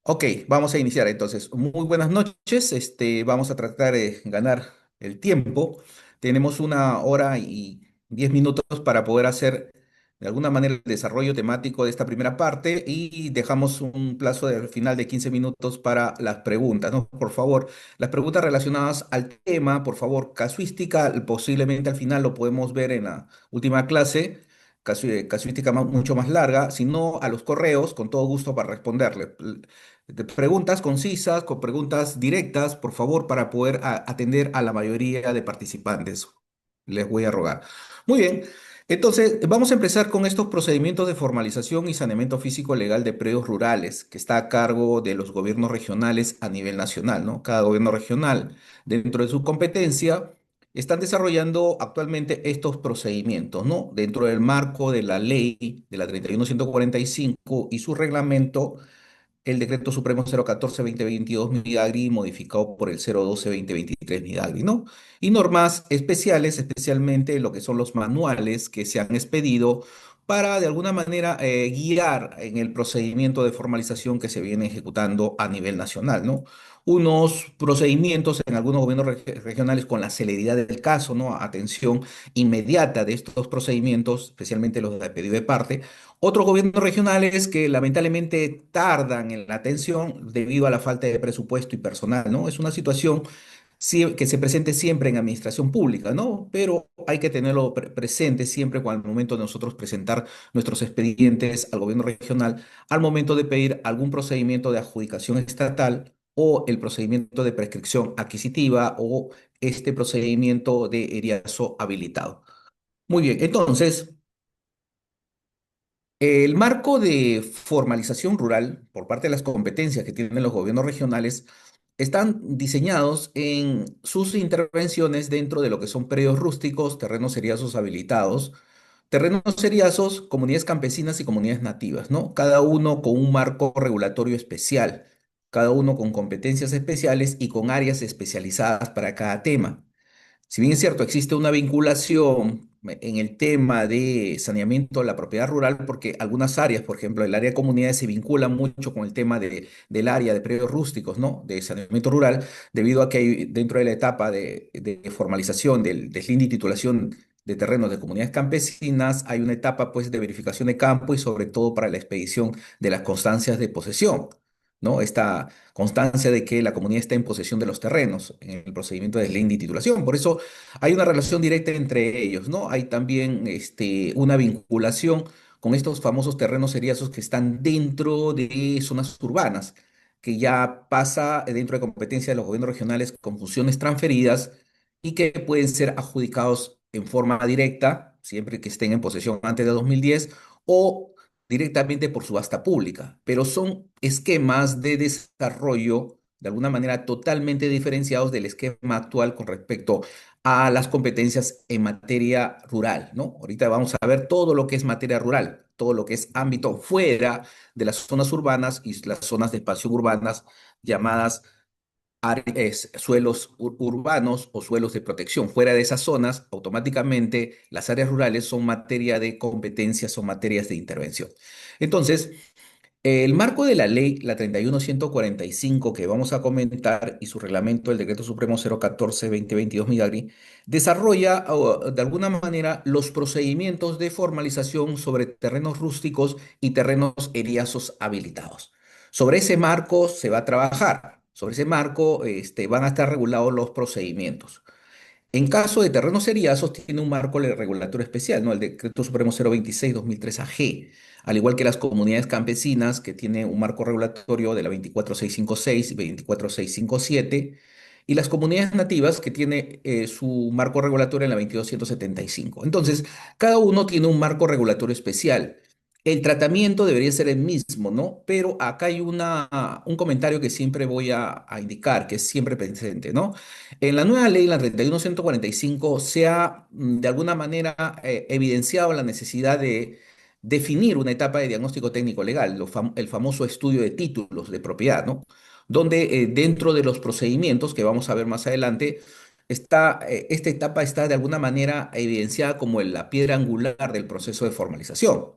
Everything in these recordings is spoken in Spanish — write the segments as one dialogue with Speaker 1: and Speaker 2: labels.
Speaker 1: Ok, vamos a iniciar entonces. Muy buenas noches. Vamos a tratar de ganar el tiempo. Tenemos 1 hora y 10 minutos para poder hacer de alguna manera el desarrollo temático de esta primera parte y dejamos un plazo de final de 15 minutos para las preguntas, ¿no? Por favor, las preguntas relacionadas al tema, por favor, casuística, posiblemente al final lo podemos ver en la última clase. Casuística mucho más larga, sino a los correos, con todo gusto para responderle de preguntas concisas, con preguntas directas, por favor, para poder atender a la mayoría de participantes. Les voy a rogar. Muy bien, entonces vamos a empezar con estos procedimientos de formalización y saneamiento físico legal de predios rurales, que está a cargo de los gobiernos regionales a nivel nacional, ¿no? Cada gobierno regional, dentro de su competencia, están desarrollando actualmente estos procedimientos, ¿no? Dentro del marco de la ley de la 31145 y su reglamento, el Decreto Supremo 014-2022 Midagri, modificado por el 012-2023 Midagri, ¿no? Y normas especiales, especialmente lo que son los manuales que se han expedido para de alguna manera guiar en el procedimiento de formalización que se viene ejecutando a nivel nacional, ¿no? Unos procedimientos en algunos gobiernos regionales con la celeridad del caso, ¿no? Atención inmediata de estos procedimientos, especialmente los de pedido de parte. Otros gobiernos regionales que lamentablemente tardan en la atención debido a la falta de presupuesto y personal, ¿no? Es una situación que se presente siempre en administración pública, ¿no? Pero hay que tenerlo presente siempre cuando al momento de nosotros presentar nuestros expedientes al gobierno regional, al momento de pedir algún procedimiento de adjudicación estatal o el procedimiento de prescripción adquisitiva o este procedimiento de eriazo habilitado. Muy bien, entonces, el marco de formalización rural por parte de las competencias que tienen los gobiernos regionales están diseñados en sus intervenciones dentro de lo que son predios rústicos, terrenos seriazos habilitados, terrenos seriazos, comunidades campesinas y comunidades nativas, ¿no? Cada uno con un marco regulatorio especial, cada uno con competencias especiales y con áreas especializadas para cada tema. Si bien es cierto, existe una vinculación en el tema de saneamiento de la propiedad rural, porque algunas áreas, por ejemplo, el área de comunidades se vincula mucho con el tema del área de predios rústicos, ¿no? De saneamiento rural, debido a que dentro de la etapa de formalización del deslinde y titulación de terrenos de comunidades campesinas, hay una etapa, pues, de verificación de campo y sobre todo para la expedición de las constancias de posesión, ¿no? Esta constancia de que la comunidad está en posesión de los terrenos en el procedimiento de ley de titulación. Por eso hay una relación directa entre ellos, ¿no? Hay también una vinculación con estos famosos terrenos seriazos que están dentro de zonas urbanas, que ya pasa dentro de competencia de los gobiernos regionales con funciones transferidas y que pueden ser adjudicados en forma directa, siempre que estén en posesión antes de 2010, o directamente por subasta pública, pero son esquemas de desarrollo de alguna manera totalmente diferenciados del esquema actual con respecto a las competencias en materia rural, ¿no? Ahorita vamos a ver todo lo que es materia rural, todo lo que es ámbito fuera de las zonas urbanas y las zonas de expansión urbanas llamadas suelos urbanos o suelos de protección. Fuera de esas zonas, automáticamente las áreas rurales son materia de competencias, son materias de intervención. Entonces, el marco de la ley, la 31145 que vamos a comentar, y su reglamento, el Decreto Supremo 014-2022 Midagri, desarrolla de alguna manera los procedimientos de formalización sobre terrenos rústicos y terrenos eriazos habilitados. Sobre ese marco se va a trabajar, sobre ese marco van a estar regulados los procedimientos. En caso de terrenos seriazos, tiene un marco regulatorio especial, ¿no? El Decreto Supremo 026-2003 AG, al igual que las comunidades campesinas, que tiene un marco regulatorio de la 24656 y 24657, y las comunidades nativas, que tiene su marco regulatorio en la 22175. Entonces, cada uno tiene un marco regulatorio especial. El tratamiento debería ser el mismo, ¿no? Pero acá hay un comentario que siempre voy a indicar, que es siempre presente, ¿no? En la nueva ley, la 31145, se ha de alguna manera evidenciado la necesidad de definir una etapa de diagnóstico técnico legal, el famoso estudio de títulos de propiedad, ¿no? Donde dentro de los procedimientos que vamos a ver más adelante, esta etapa está de alguna manera evidenciada como la piedra angular del proceso de formalización,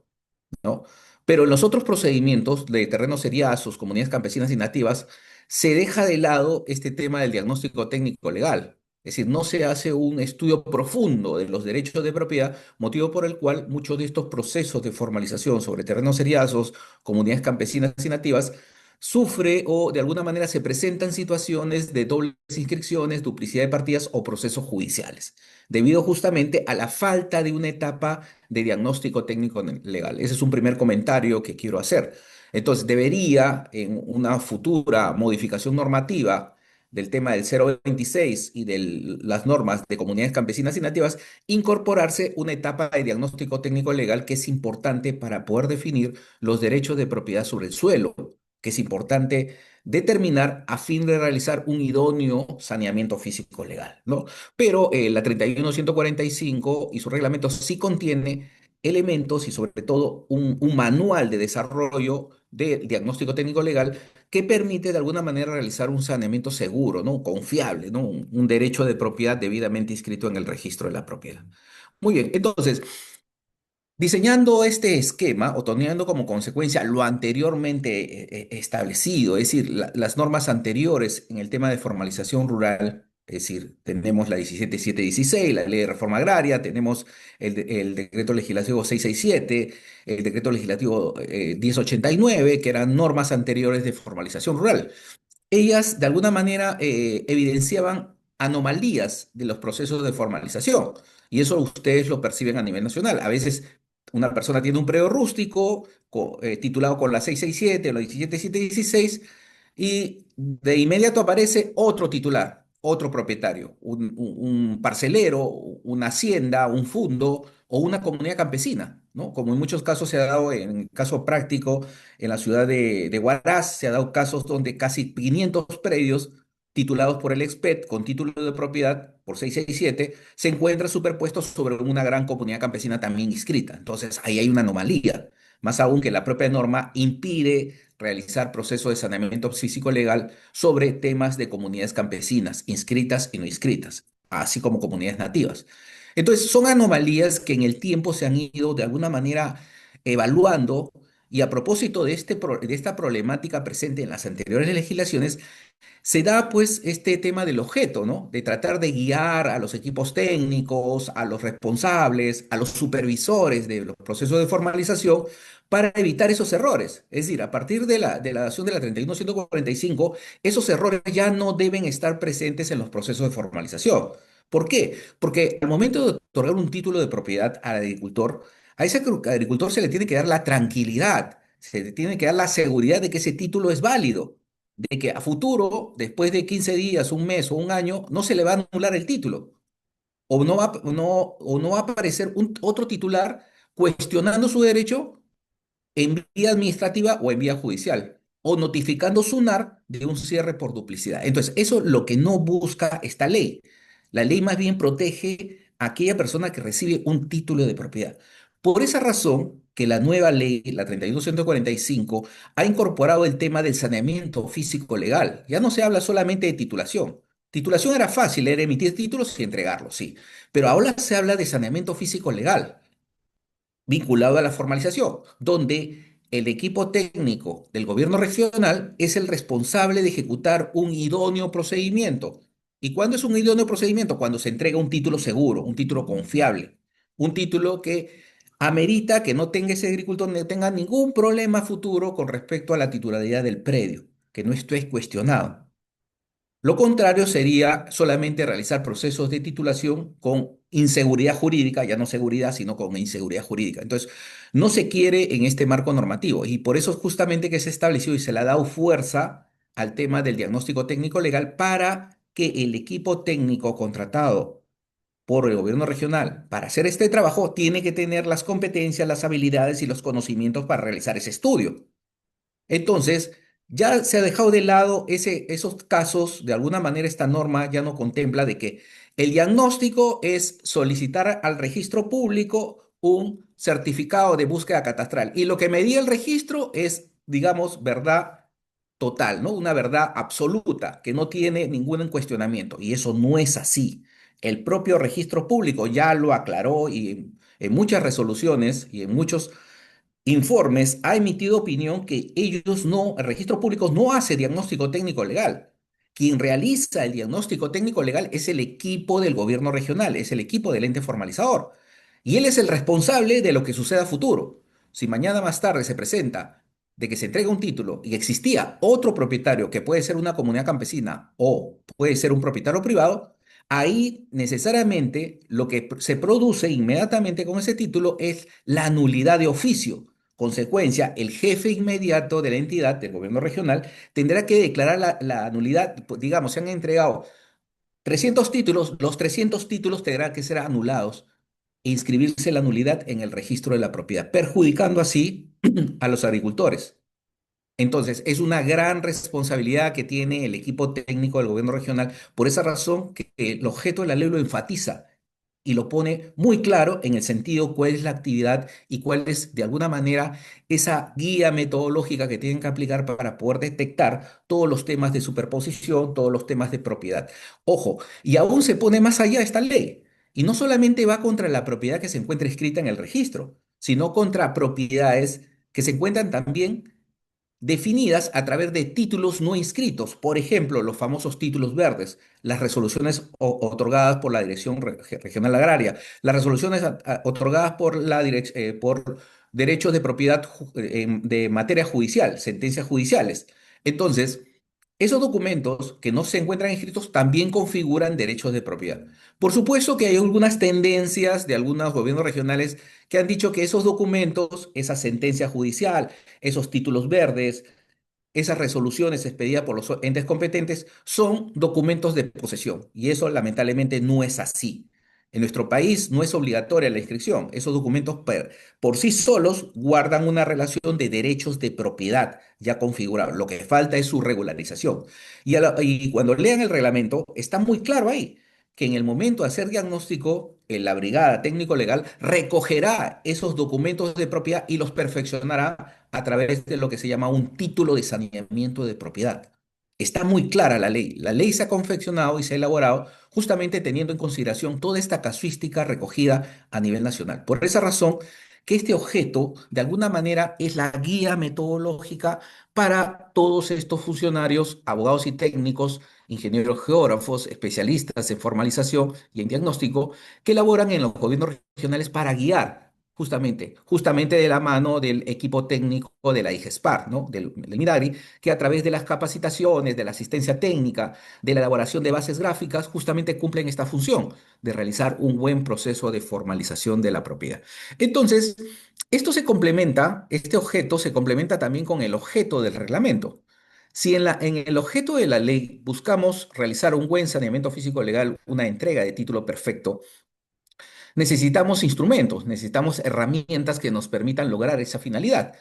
Speaker 1: ¿no? Pero en los otros procedimientos de terrenos seriazos, comunidades campesinas y nativas, se deja de lado este tema del diagnóstico técnico legal. Es decir, no se hace un estudio profundo de los derechos de propiedad, motivo por el cual muchos de estos procesos de formalización sobre terrenos seriazos, comunidades campesinas y nativas, sufre o de alguna manera se presentan situaciones de dobles inscripciones, duplicidad de partidas o procesos judiciales, debido justamente a la falta de una etapa de diagnóstico técnico legal. Ese es un primer comentario que quiero hacer. Entonces, debería en una futura modificación normativa del tema del 026 y de las normas de comunidades campesinas y nativas, incorporarse una etapa de diagnóstico técnico legal que es importante para poder definir los derechos de propiedad sobre el suelo, que es importante determinar a fin de realizar un idóneo saneamiento físico legal, ¿no? Pero la 31145 y su reglamento sí contiene elementos y sobre todo un manual de desarrollo de diagnóstico técnico legal que permite de alguna manera realizar un saneamiento seguro, ¿no? Confiable, ¿no? Un derecho de propiedad debidamente inscrito en el registro de la propiedad. Muy bien, entonces, diseñando este esquema o teniendo como consecuencia lo anteriormente establecido, es decir, las normas anteriores en el tema de formalización rural, es decir, tenemos la 17716, la Ley de Reforma Agraria, tenemos el Decreto Legislativo 667, el Decreto Legislativo 1089, que eran normas anteriores de formalización rural. Ellas de alguna manera evidenciaban anomalías de los procesos de formalización. Y eso ustedes lo perciben a nivel nacional. A veces una persona tiene un predio rústico titulado con la 667 o la 17716 y de inmediato aparece otro titular, otro propietario, un parcelero, una hacienda, un fundo o una comunidad campesina, ¿no? Como en muchos casos se ha dado en el caso práctico en la ciudad de Huaraz, se ha dado casos donde casi 500 predios titulados por el expet con título de propiedad por 667 se encuentran superpuestos sobre una gran comunidad campesina también inscrita. Entonces ahí hay una anomalía, más aún que la propia norma impide realizar procesos de saneamiento físico legal sobre temas de comunidades campesinas, inscritas y no inscritas, así como comunidades nativas. Entonces, son anomalías que en el tiempo se han ido de alguna manera evaluando y a propósito de, de esta problemática presente en las anteriores legislaciones, se da pues este tema del objeto, ¿no? De tratar de guiar a los equipos técnicos, a los responsables, a los supervisores de los procesos de formalización para evitar esos errores. Es decir, a partir de la dación de la 31145, esos errores ya no deben estar presentes en los procesos de formalización. ¿Por qué? Porque al momento de otorgar un título de propiedad al agricultor, a ese agricultor se le tiene que dar la tranquilidad, se le tiene que dar la seguridad de que ese título es válido, de que a futuro, después de 15 días, un mes o un año, no se le va a anular el título o no va a aparecer otro titular cuestionando su derecho en vía administrativa o en vía judicial, o notificando SUNAR de un cierre por duplicidad. Entonces, eso es lo que no busca esta ley. La ley más bien protege a aquella persona que recibe un título de propiedad. Por esa razón que la nueva ley, la 31145, ha incorporado el tema del saneamiento físico legal. Ya no se habla solamente de titulación. Titulación era fácil, era emitir títulos y entregarlos, sí. Pero ahora se habla de saneamiento físico legal vinculado a la formalización, donde el equipo técnico del gobierno regional es el responsable de ejecutar un idóneo procedimiento. ¿Y cuándo es un idóneo procedimiento? Cuando se entrega un título seguro, un título confiable, un título que amerita que no tenga ese agricultor, no tenga ningún problema futuro con respecto a la titularidad del predio, que no esté cuestionado. Lo contrario sería solamente realizar procesos de titulación con inseguridad jurídica, ya no seguridad, sino con inseguridad jurídica. Entonces, no se quiere en este marco normativo y por eso es justamente que se estableció y se le ha dado fuerza al tema del diagnóstico técnico legal para que el equipo técnico contratado por el gobierno regional para hacer este trabajo tiene que tener las competencias, las habilidades y los conocimientos para realizar ese estudio. Entonces, ya se ha dejado de lado esos casos, de alguna manera esta norma ya no contempla de que el diagnóstico es solicitar al registro público un certificado de búsqueda catastral y lo que medía el registro es, digamos, verdad total, ¿no? Una verdad absoluta que no tiene ningún cuestionamiento y eso no es así. El propio registro público ya lo aclaró y en muchas resoluciones y en muchos informes, ha emitido opinión que ellos no, el registro público no hace diagnóstico técnico legal. Quien realiza el diagnóstico técnico legal es el equipo del gobierno regional, es el equipo del ente formalizador. Y él es el responsable de lo que suceda a futuro. Si mañana más tarde se presenta de que se entrega un título y existía otro propietario que puede ser una comunidad campesina o puede ser un propietario privado, ahí necesariamente lo que se produce inmediatamente con ese título es la nulidad de oficio. Consecuencia, el jefe inmediato de la entidad, del gobierno regional, tendrá que declarar la nulidad. Pues, digamos, se han entregado 300 títulos, los 300 títulos tendrán que ser anulados e inscribirse la nulidad en el registro de la propiedad, perjudicando así a los agricultores. Entonces, es una gran responsabilidad que tiene el equipo técnico del gobierno regional. Por esa razón que el objeto de la ley lo enfatiza y lo pone muy claro en el sentido cuál es la actividad y cuál es, de alguna manera, esa guía metodológica que tienen que aplicar para poder detectar todos los temas de superposición, todos los temas de propiedad. Ojo, y aún se pone más allá esta ley. Y no solamente va contra la propiedad que se encuentra escrita en el registro, sino contra propiedades que se encuentran también definidas a través de títulos no inscritos, por ejemplo, los famosos títulos verdes, las resoluciones otorgadas por la Dirección Regional Agraria, las resoluciones otorgadas por por derechos de propiedad de materia judicial, sentencias judiciales. Entonces, esos documentos que no se encuentran inscritos también configuran derechos de propiedad. Por supuesto que hay algunas tendencias de algunos gobiernos regionales que han dicho que esos documentos, esa sentencia judicial, esos títulos verdes, esas resoluciones expedidas por los entes competentes son documentos de posesión y eso lamentablemente no es así. En nuestro país no es obligatoria la inscripción. Esos documentos por sí solos guardan una relación de derechos de propiedad ya configurados. Lo que falta es su regularización. Y cuando lean el reglamento, está muy claro ahí que en el momento de hacer diagnóstico, la brigada técnico-legal recogerá esos documentos de propiedad y los perfeccionará a través de lo que se llama un título de saneamiento de propiedad. Está muy clara la ley. La ley se ha confeccionado y se ha elaborado justamente teniendo en consideración toda esta casuística recogida a nivel nacional. Por esa razón, que este objeto, de alguna manera, es la guía metodológica para todos estos funcionarios, abogados y técnicos, ingenieros geógrafos, especialistas en formalización y en diagnóstico, que elaboran en los gobiernos regionales para guiar justamente de la mano del equipo técnico de la IGESPAR, ¿no? Del MIDAGRI, que a través de las capacitaciones, de la asistencia técnica, de la elaboración de bases gráficas, justamente cumplen esta función de realizar un buen proceso de formalización de la propiedad. Entonces, este objeto se complementa también con el objeto del reglamento. Si en el objeto de la ley buscamos realizar un buen saneamiento físico legal, una entrega de título perfecto, necesitamos instrumentos, necesitamos herramientas que nos permitan lograr esa finalidad.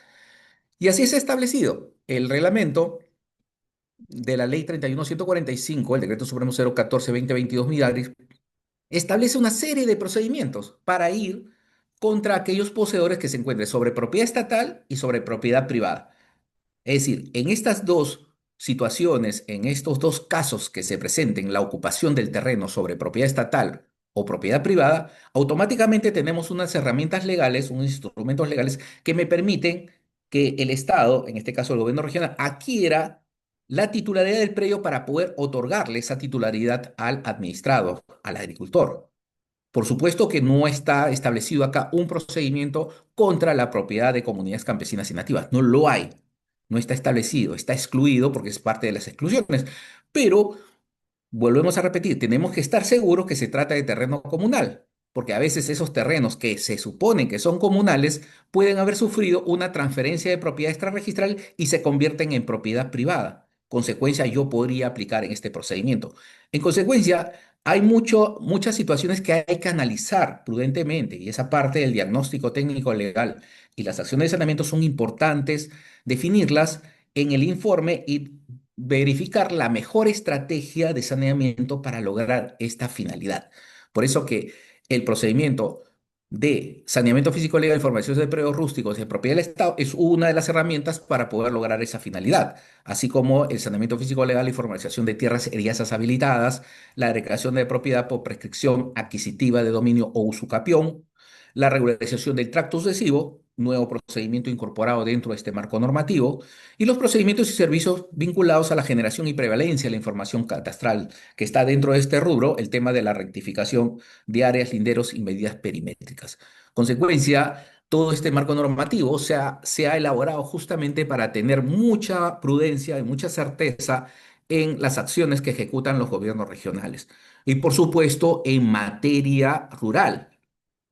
Speaker 1: Y así es establecido. El reglamento de la Ley 31145, el Decreto Supremo 014-2022 Midagris, establece una serie de procedimientos para ir contra aquellos poseedores que se encuentren sobre propiedad estatal y sobre propiedad privada. Es decir, en estas dos situaciones, en estos dos casos que se presenten, la ocupación del terreno sobre propiedad estatal o propiedad privada, automáticamente tenemos unas herramientas legales, unos instrumentos legales que me permiten que el Estado, en este caso el gobierno regional, adquiera la titularidad del predio para poder otorgarle esa titularidad al administrado, al agricultor. Por supuesto que no está establecido acá un procedimiento contra la propiedad de comunidades campesinas y nativas. No lo hay. No está establecido. Está excluido porque es parte de las exclusiones. Pero volvemos a repetir, tenemos que estar seguros que se trata de terreno comunal, porque a veces esos terrenos que se suponen que son comunales pueden haber sufrido una transferencia de propiedad extrarregistral y se convierten en propiedad privada. Consecuencia, yo podría aplicar en este procedimiento. En consecuencia, hay muchas situaciones que hay que analizar prudentemente y esa parte del diagnóstico técnico legal y las acciones de saneamiento son importantes definirlas en el informe y verificar la mejor estrategia de saneamiento para lograr esta finalidad. Por eso que el procedimiento de saneamiento físico legal y formación de predios rústicos de propiedad del Estado es una de las herramientas para poder lograr esa finalidad, así como el saneamiento físico legal y formalización de tierras eriazas habilitadas, la recreación de propiedad por prescripción adquisitiva de dominio o usucapión, la regularización del tracto sucesivo nuevo procedimiento incorporado dentro de este marco normativo, y los procedimientos y servicios vinculados a la generación y prevalencia de la información catastral, que está dentro de este rubro, el tema de la rectificación de áreas, linderos y medidas perimétricas. Consecuencia, todo este marco normativo se ha elaborado justamente para tener mucha prudencia y mucha certeza en las acciones que ejecutan los gobiernos regionales. Y por supuesto, en materia rural.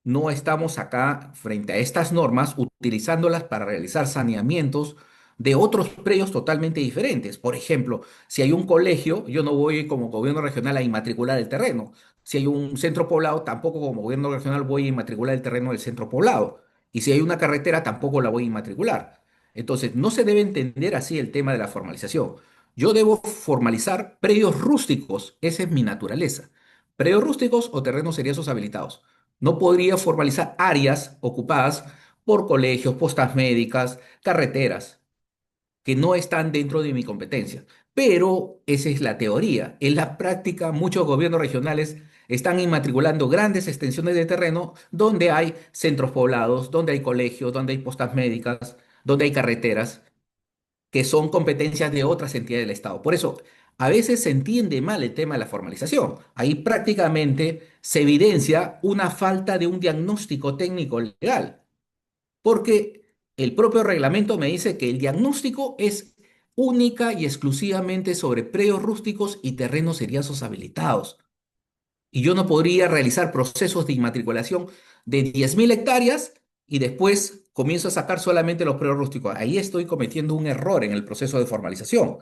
Speaker 1: No estamos acá frente a estas normas utilizándolas para realizar saneamientos de otros predios totalmente diferentes. Por ejemplo, si hay un colegio, yo no voy como gobierno regional a inmatricular el terreno. Si hay un centro poblado, tampoco como gobierno regional voy a inmatricular el terreno del centro poblado. Y si hay una carretera, tampoco la voy a inmatricular. Entonces, no se debe entender así el tema de la formalización. Yo debo formalizar predios rústicos, esa es mi naturaleza. Predios rústicos o terrenos seriazos habilitados. No podría formalizar áreas ocupadas por colegios, postas médicas, carreteras, que no están dentro de mi competencia. Pero esa es la teoría. En la práctica, muchos gobiernos regionales están inmatriculando grandes extensiones de terreno donde hay centros poblados, donde hay colegios, donde hay postas médicas, donde hay carreteras que son competencias de otras entidades del Estado. Por eso, a veces se entiende mal el tema de la formalización. Ahí prácticamente se evidencia una falta de un diagnóstico técnico legal, porque el propio reglamento me dice que el diagnóstico es única y exclusivamente sobre predios rústicos y terrenos seriazos habilitados. Y yo no podría realizar procesos de inmatriculación de 10.000 hectáreas y después comienzo a sacar solamente los predios rústicos. Ahí estoy cometiendo un error en el proceso de formalización.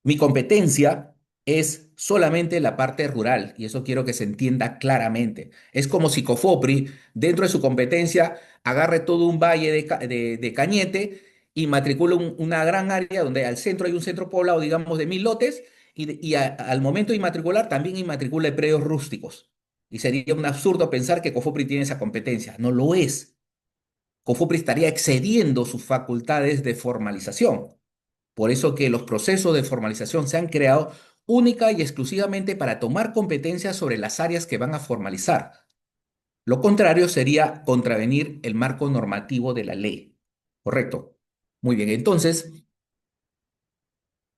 Speaker 1: Mi competencia es solamente la parte rural y eso quiero que se entienda claramente. Es como si Cofopri, dentro de su competencia, agarre todo un valle de Cañete y matricule una gran área donde al centro hay un centro poblado, digamos, de 1.000 lotes al momento de inmatricular también inmatricula predios rústicos. Y sería un absurdo pensar que Cofopri tiene esa competencia. No lo es. Cofopri estaría excediendo sus facultades de formalización. Por eso que los procesos de formalización se han creado única y exclusivamente para tomar competencias sobre las áreas que van a formalizar. Lo contrario sería contravenir el marco normativo de la ley. ¿Correcto? Muy bien, entonces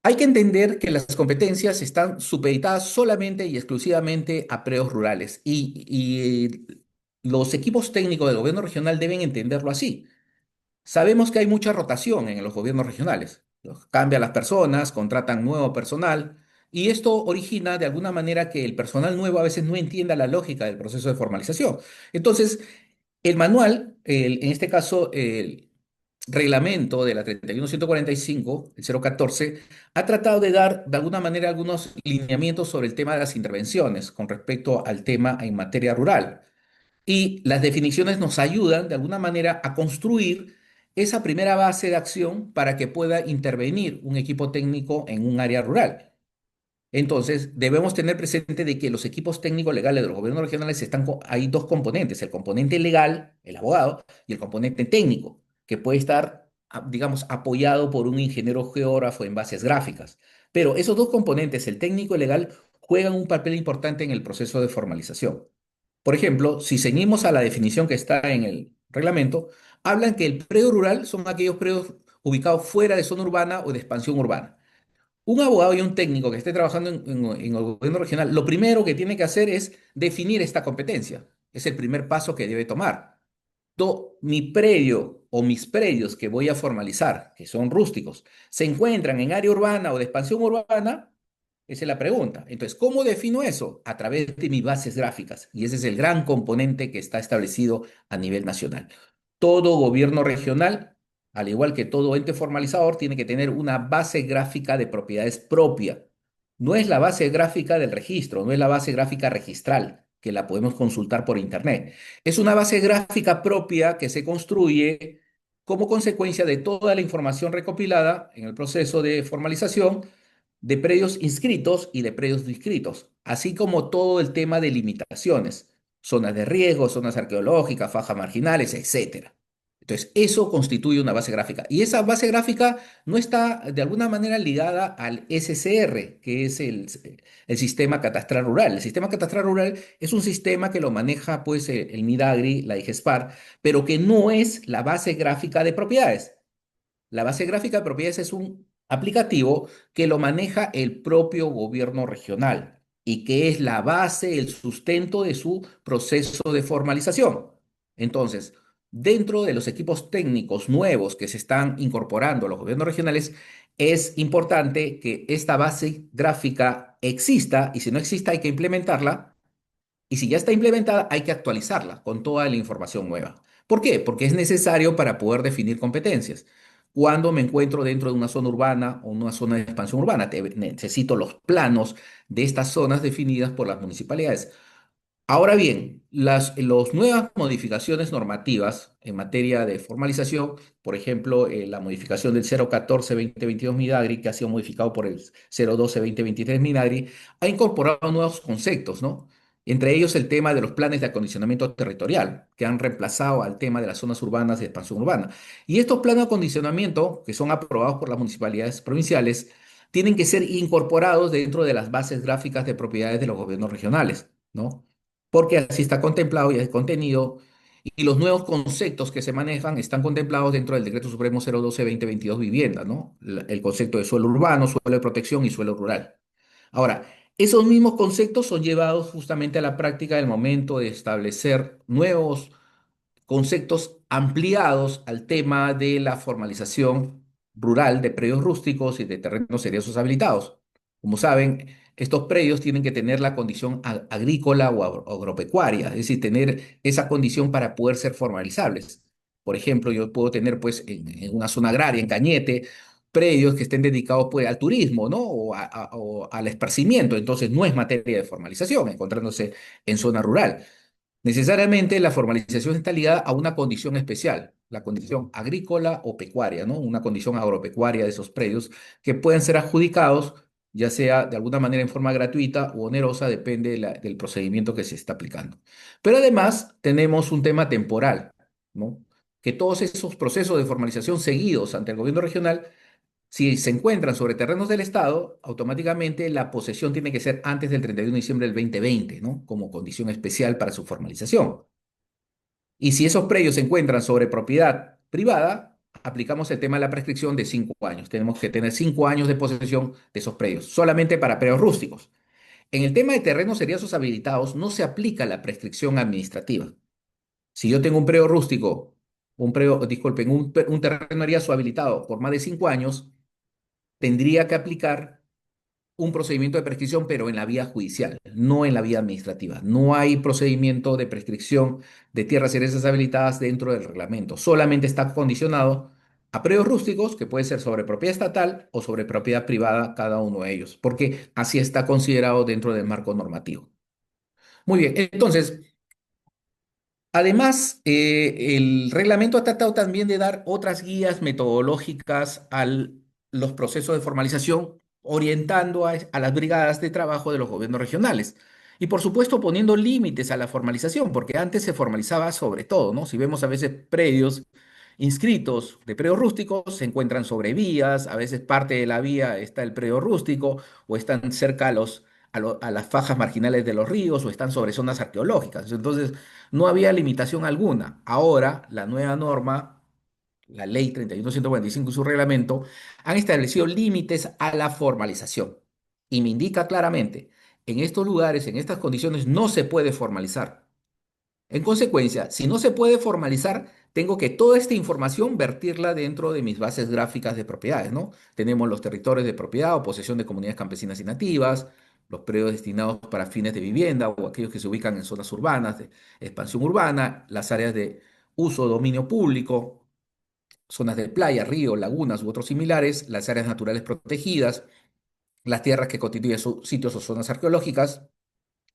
Speaker 1: hay que entender que las competencias están supeditadas solamente y exclusivamente a predios rurales y los equipos técnicos del gobierno regional deben entenderlo así. Sabemos que hay mucha rotación en los gobiernos regionales. Cambian las personas, contratan nuevo personal y esto origina de alguna manera que el personal nuevo a veces no entienda la lógica del proceso de formalización. Entonces, el manual, en este caso, el reglamento de la 31145, el 014, ha tratado de dar de alguna manera algunos lineamientos sobre el tema de las intervenciones con respecto al tema en materia rural. Y las definiciones nos ayudan de alguna manera a construir esa primera base de acción para que pueda intervenir un equipo técnico en un área rural. Entonces, debemos tener presente de que los equipos técnicos legales de los gobiernos regionales hay dos componentes, el componente legal, el abogado, y el componente técnico, que puede estar, digamos, apoyado por un ingeniero geógrafo en bases gráficas. Pero esos dos componentes, el técnico y el legal, juegan un papel importante en el proceso de formalización. Por ejemplo, si seguimos a la definición que está en el reglamento, hablan que el predio rural son aquellos predios ubicados fuera de zona urbana o de expansión urbana. Un abogado y un técnico que esté trabajando en el gobierno regional, lo primero que tiene que hacer es definir esta competencia. Es el primer paso que debe tomar. Mi predio o mis predios que voy a formalizar, que son rústicos, se encuentran en área urbana o de expansión urbana, esa es la pregunta. Entonces, ¿cómo defino eso? A través de mis bases gráficas. Y ese es el gran componente que está establecido a nivel nacional. Todo gobierno regional, al igual que todo ente formalizador, tiene que tener una base gráfica de propiedades propia. No es la base gráfica del registro, no es la base gráfica registral, que la podemos consultar por internet. Es una base gráfica propia que se construye como consecuencia de toda la información recopilada en el proceso de formalización de predios inscritos y de predios no inscritos, así como todo el tema de limitaciones, zonas de riesgo, zonas arqueológicas, fajas marginales, etcétera. Entonces, eso constituye una base gráfica. Y esa base gráfica no está de alguna manera ligada al SCR, que es el sistema catastral rural. El sistema catastral rural es un sistema que lo maneja pues el Midagri, la IGESPAR, pero que no es la base gráfica de propiedades. La base gráfica de propiedades es un aplicativo que lo maneja el propio gobierno regional y que es la base, el sustento de su proceso de formalización. Entonces, dentro de los equipos técnicos nuevos que se están incorporando a los gobiernos regionales, es importante que esta base gráfica exista y si no exista hay que implementarla y si ya está implementada, hay que actualizarla con toda la información nueva. ¿Por qué? Porque es necesario para poder definir competencias. Cuando me encuentro dentro de una zona urbana o una zona de expansión urbana, necesito los planos de estas zonas definidas por las municipalidades. Ahora bien, las nuevas modificaciones normativas en materia de formalización, por ejemplo, la modificación del 014-2022 Midagri, que ha sido modificado por el 012-2023 Midagri, ha incorporado nuevos conceptos, ¿no? Entre ellos el tema de los planes de acondicionamiento territorial, que han reemplazado al tema de las zonas urbanas de expansión urbana. Y estos planes de acondicionamiento, que son aprobados por las municipalidades provinciales, tienen que ser incorporados dentro de las bases gráficas de propiedades de los gobiernos regionales, ¿no? Porque así está contemplado y es contenido, y los nuevos conceptos que se manejan están contemplados dentro del Decreto Supremo 012-2022 Vivienda, ¿no? El concepto de suelo urbano, suelo de protección y suelo rural. Ahora, esos mismos conceptos son llevados justamente a la práctica del momento de establecer nuevos conceptos ampliados al tema de la formalización rural de predios rústicos y de terrenos seriosos habilitados. Como saben, estos predios tienen que tener la condición agrícola o agropecuaria, es decir, tener esa condición para poder ser formalizables. Por ejemplo, yo puedo tener pues en una zona agraria, en Cañete, predios que estén dedicados pues al turismo, ¿no? O al esparcimiento, entonces no es materia de formalización, encontrándose en zona rural. Necesariamente la formalización está ligada a una condición especial, la condición agrícola o pecuaria, ¿no? Una condición agropecuaria de esos predios que pueden ser adjudicados, ya sea de alguna manera en forma gratuita o onerosa, depende del procedimiento que se está aplicando. Pero además tenemos un tema temporal, ¿no? Que todos esos procesos de formalización seguidos ante el gobierno regional si se encuentran sobre terrenos del Estado, automáticamente la posesión tiene que ser antes del 31 de diciembre del 2020, ¿no? Como condición especial para su formalización. Y si esos predios se encuentran sobre propiedad privada, aplicamos el tema de la prescripción de 5 años. Tenemos que tener 5 años de posesión de esos predios, solamente para predios rústicos. En el tema de terrenos seriosos habilitados, no se aplica la prescripción administrativa. Si yo tengo un predio rústico, disculpen, un terreno eriazo habilitado por más de 5 años, tendría que aplicar un procedimiento de prescripción, pero en la vía judicial, no en la vía administrativa. No hay procedimiento de prescripción de tierras y herencias habilitadas dentro del reglamento. Solamente está condicionado a predios rústicos, que puede ser sobre propiedad estatal o sobre propiedad privada, cada uno de ellos, porque así está considerado dentro del marco normativo. Muy bien, entonces, además, el reglamento ha tratado también de dar otras guías metodológicas a los procesos de formalización, orientando a las brigadas de trabajo de los gobiernos regionales. Y por supuesto poniendo límites a la formalización, porque antes se formalizaba sobre todo, ¿no? Si vemos a veces predios inscritos de predios rústicos, se encuentran sobre vías, a veces parte de la vía está el predio rústico o están cerca a las fajas marginales de los ríos o están sobre zonas arqueológicas. Entonces, no había limitación alguna. Ahora, la nueva norma, la ley 31145 y su reglamento, han establecido límites a la formalización. Y me indica claramente, en estos lugares, en estas condiciones, no se puede formalizar. En consecuencia, si no se puede formalizar, tengo que toda esta información vertirla dentro de mis bases gráficas de propiedades, ¿no? Tenemos los territorios de propiedad o posesión de comunidades campesinas y nativas, los predios destinados para fines de vivienda o aquellos que se ubican en zonas urbanas de expansión urbana, las áreas de uso o dominio público, zonas de playa, río, lagunas u otros similares, las áreas naturales protegidas, las tierras que constituyen sitios o zonas arqueológicas,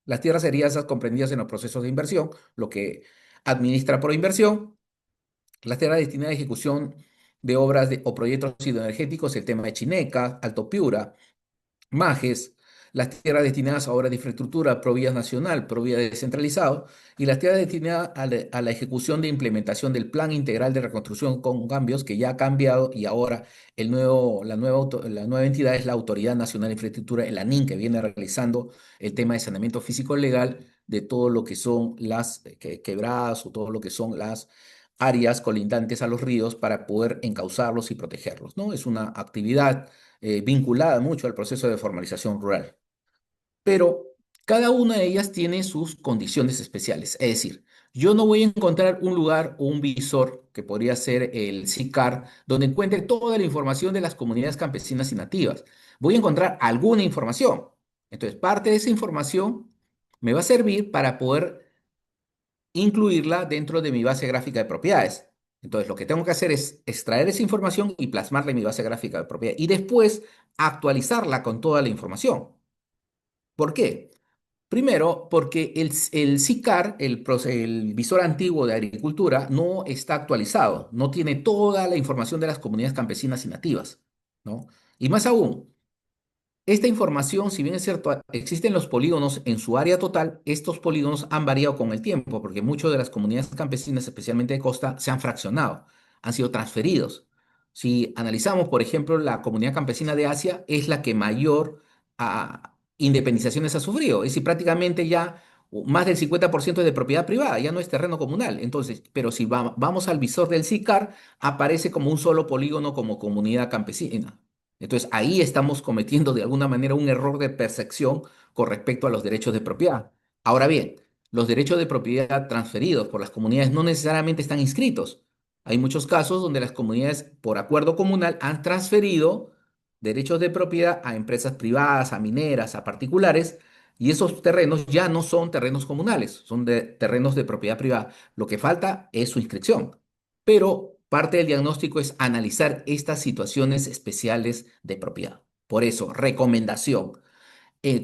Speaker 1: las tierras serían esas comprendidas en los procesos de inversión, lo que administra por inversión, las tierras destinadas a ejecución de obras o proyectos hidroenergéticos, el tema de Chineca, Alto Piura, Majes, las tierras destinadas a obras de infraestructura, Provías Nacional, Provías descentralizado, y las tierras destinadas a la ejecución de implementación del Plan Integral de Reconstrucción con Cambios, que ya ha cambiado y ahora la nueva entidad es la Autoridad Nacional de Infraestructura, el ANIN, que viene realizando el tema de saneamiento físico legal de todo lo que son las quebradas o todo lo que son las áreas colindantes a los ríos para poder encauzarlos y protegerlos, ¿no? Es una actividad vinculada mucho al proceso de formalización rural. Pero cada una de ellas tiene sus condiciones especiales. Es decir, yo no voy a encontrar un lugar o un visor que podría ser el SICAR, donde encuentre toda la información de las comunidades campesinas y nativas. Voy a encontrar alguna información. Entonces, parte de esa información me va a servir para poder incluirla dentro de mi base gráfica de propiedades. Entonces, lo que tengo que hacer es extraer esa información y plasmarla en mi base gráfica de propiedades y después actualizarla con toda la información. ¿Por qué? Primero, porque el SICAR, el visor antiguo de agricultura, no está actualizado, no tiene toda la información de las comunidades campesinas y nativas, ¿no? Y más aún, esta información, si bien es cierto, existen los polígonos en su área total, estos polígonos han variado con el tiempo, porque muchas de las comunidades campesinas, especialmente de costa, se han fraccionado, han sido transferidos. Si analizamos, por ejemplo, la comunidad campesina de Asia, es la que mayor independizaciones ha sufrido. Es decir, prácticamente ya más del 50% es de propiedad privada, ya no es terreno comunal. Entonces, pero si vamos al visor del SICAR, aparece como un solo polígono como comunidad campesina. Entonces, ahí estamos cometiendo de alguna manera un error de percepción con respecto a los derechos de propiedad. Ahora bien, los derechos de propiedad transferidos por las comunidades no necesariamente están inscritos. Hay muchos casos donde las comunidades, por acuerdo comunal, han transferido derechos de propiedad a empresas privadas, a mineras, a particulares, y esos terrenos ya no son terrenos comunales, son terrenos de propiedad privada. Lo que falta es su inscripción. Pero parte del diagnóstico es analizar estas situaciones especiales de propiedad. Por eso, recomendación.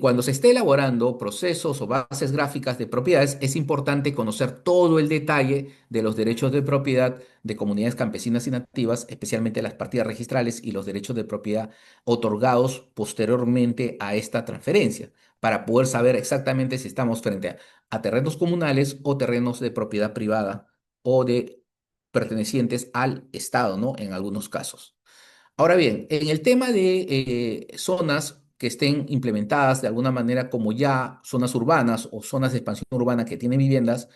Speaker 1: Cuando se esté elaborando procesos o bases gráficas de propiedades, es importante conocer todo el detalle de los derechos de propiedad de comunidades campesinas y nativas, especialmente las partidas registrales y los derechos de propiedad otorgados posteriormente a esta transferencia, para poder saber exactamente si estamos frente a terrenos comunales o terrenos de propiedad privada o de pertenecientes al Estado, ¿no? En algunos casos. Ahora bien, en el tema de zonas que estén implementadas de alguna manera como ya zonas urbanas o zonas de expansión urbana que tienen viviendas,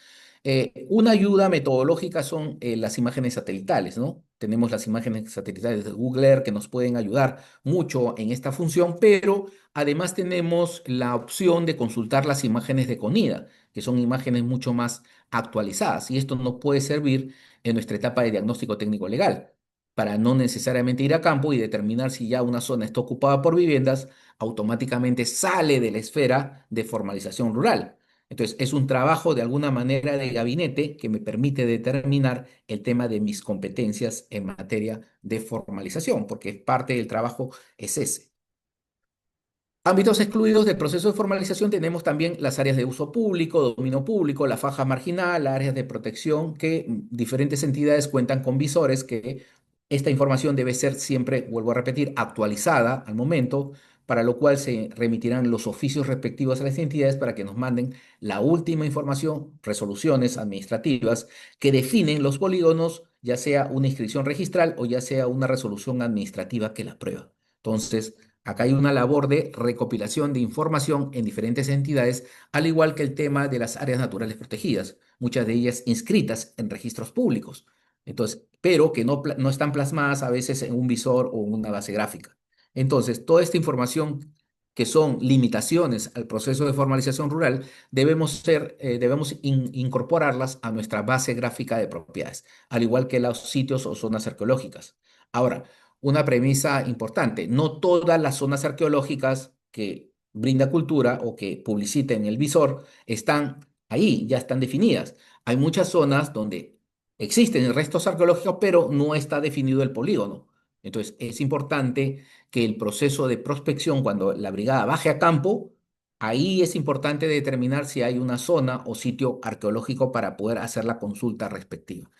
Speaker 1: una ayuda metodológica son las imágenes satelitales, ¿no? Tenemos las imágenes satelitales de Google Earth que nos pueden ayudar mucho en esta función, pero además tenemos la opción de consultar las imágenes de CONIDA, que son imágenes mucho más actualizadas, y esto nos puede servir en nuestra etapa de diagnóstico técnico legal para no necesariamente ir a campo y determinar si ya una zona está ocupada por viviendas, automáticamente sale de la esfera de formalización rural. Entonces, es un trabajo de alguna manera de gabinete que me permite determinar el tema de mis competencias en materia de formalización, porque parte del trabajo es ese. Ámbitos excluidos del proceso de formalización tenemos también las áreas de uso público, dominio público, la faja marginal, áreas de protección que diferentes entidades cuentan con visores que esta información debe ser siempre, vuelvo a repetir, actualizada al momento, para lo cual se remitirán los oficios respectivos a las entidades para que nos manden la última información, resoluciones administrativas que definen los polígonos, ya sea una inscripción registral o ya sea una resolución administrativa que la aprueba. Entonces, acá hay una labor de recopilación de información en diferentes entidades, al igual que el tema de las áreas naturales protegidas, muchas de ellas inscritas en registros públicos, entonces, pero que no están plasmadas a veces en un visor o en una base gráfica. Entonces, toda esta información que son limitaciones al proceso de formalización rural, debemos incorporarlas a nuestra base gráfica de propiedades, al igual que los sitios o zonas arqueológicas. Ahora, una premisa importante. No todas las zonas arqueológicas que brinda cultura o que publiciten el visor están ahí, ya están definidas. Hay muchas zonas donde existen restos arqueológicos, pero no está definido el polígono. Entonces, es importante que el proceso de prospección, cuando la brigada baje a campo, ahí es importante determinar si hay una zona o sitio arqueológico para poder hacer la consulta respectiva.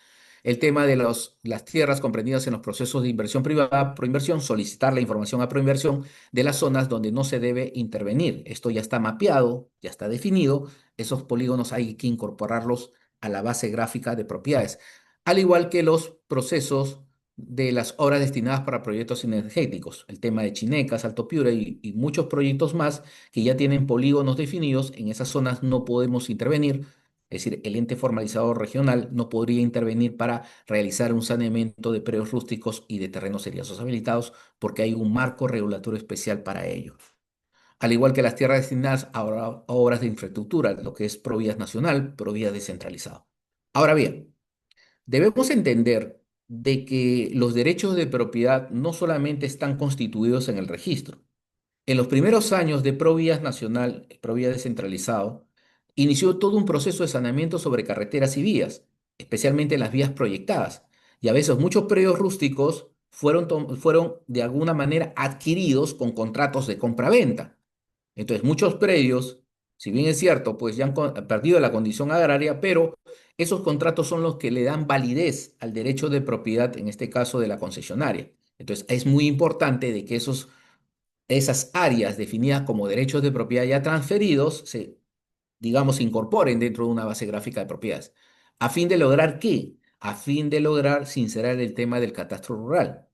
Speaker 1: El tema de las tierras comprendidas en los procesos de inversión privada, proinversión, solicitar la información a proinversión de las zonas donde no se debe intervenir. Esto ya está mapeado, ya está definido. Esos polígonos hay que incorporarlos a la base gráfica de propiedades, al igual que los procesos de las obras destinadas para proyectos energéticos, el tema de Chinecas, Alto Piura y muchos proyectos más que ya tienen polígonos definidos. En esas zonas no podemos intervenir, es decir, el ente formalizador regional no podría intervenir para realizar un saneamiento de predios rústicos y de terrenos seriazos habilitados porque hay un marco regulatorio especial para ello. Al igual que las tierras destinadas a obras de infraestructura, lo que es Provías nacional, Provías descentralizado. Ahora bien, debemos entender de que los derechos de propiedad no solamente están constituidos en el registro. En los primeros años de Provías Nacional, Provías descentralizado, inició todo un proceso de saneamiento sobre carreteras y vías, especialmente las vías proyectadas. Y a veces muchos predios rústicos fueron de alguna manera adquiridos con contratos de compra-venta. Entonces, muchos predios, si bien es cierto, pues ya han perdido la condición agraria, pero esos contratos son los que le dan validez al derecho de propiedad, en este caso de la concesionaria. Entonces, es muy importante de que esas áreas definidas como derechos de propiedad ya transferidos se, digamos, incorporen dentro de una base gráfica de propiedades. ¿A fin de lograr qué? A fin de lograr sincerar el tema del catastro rural.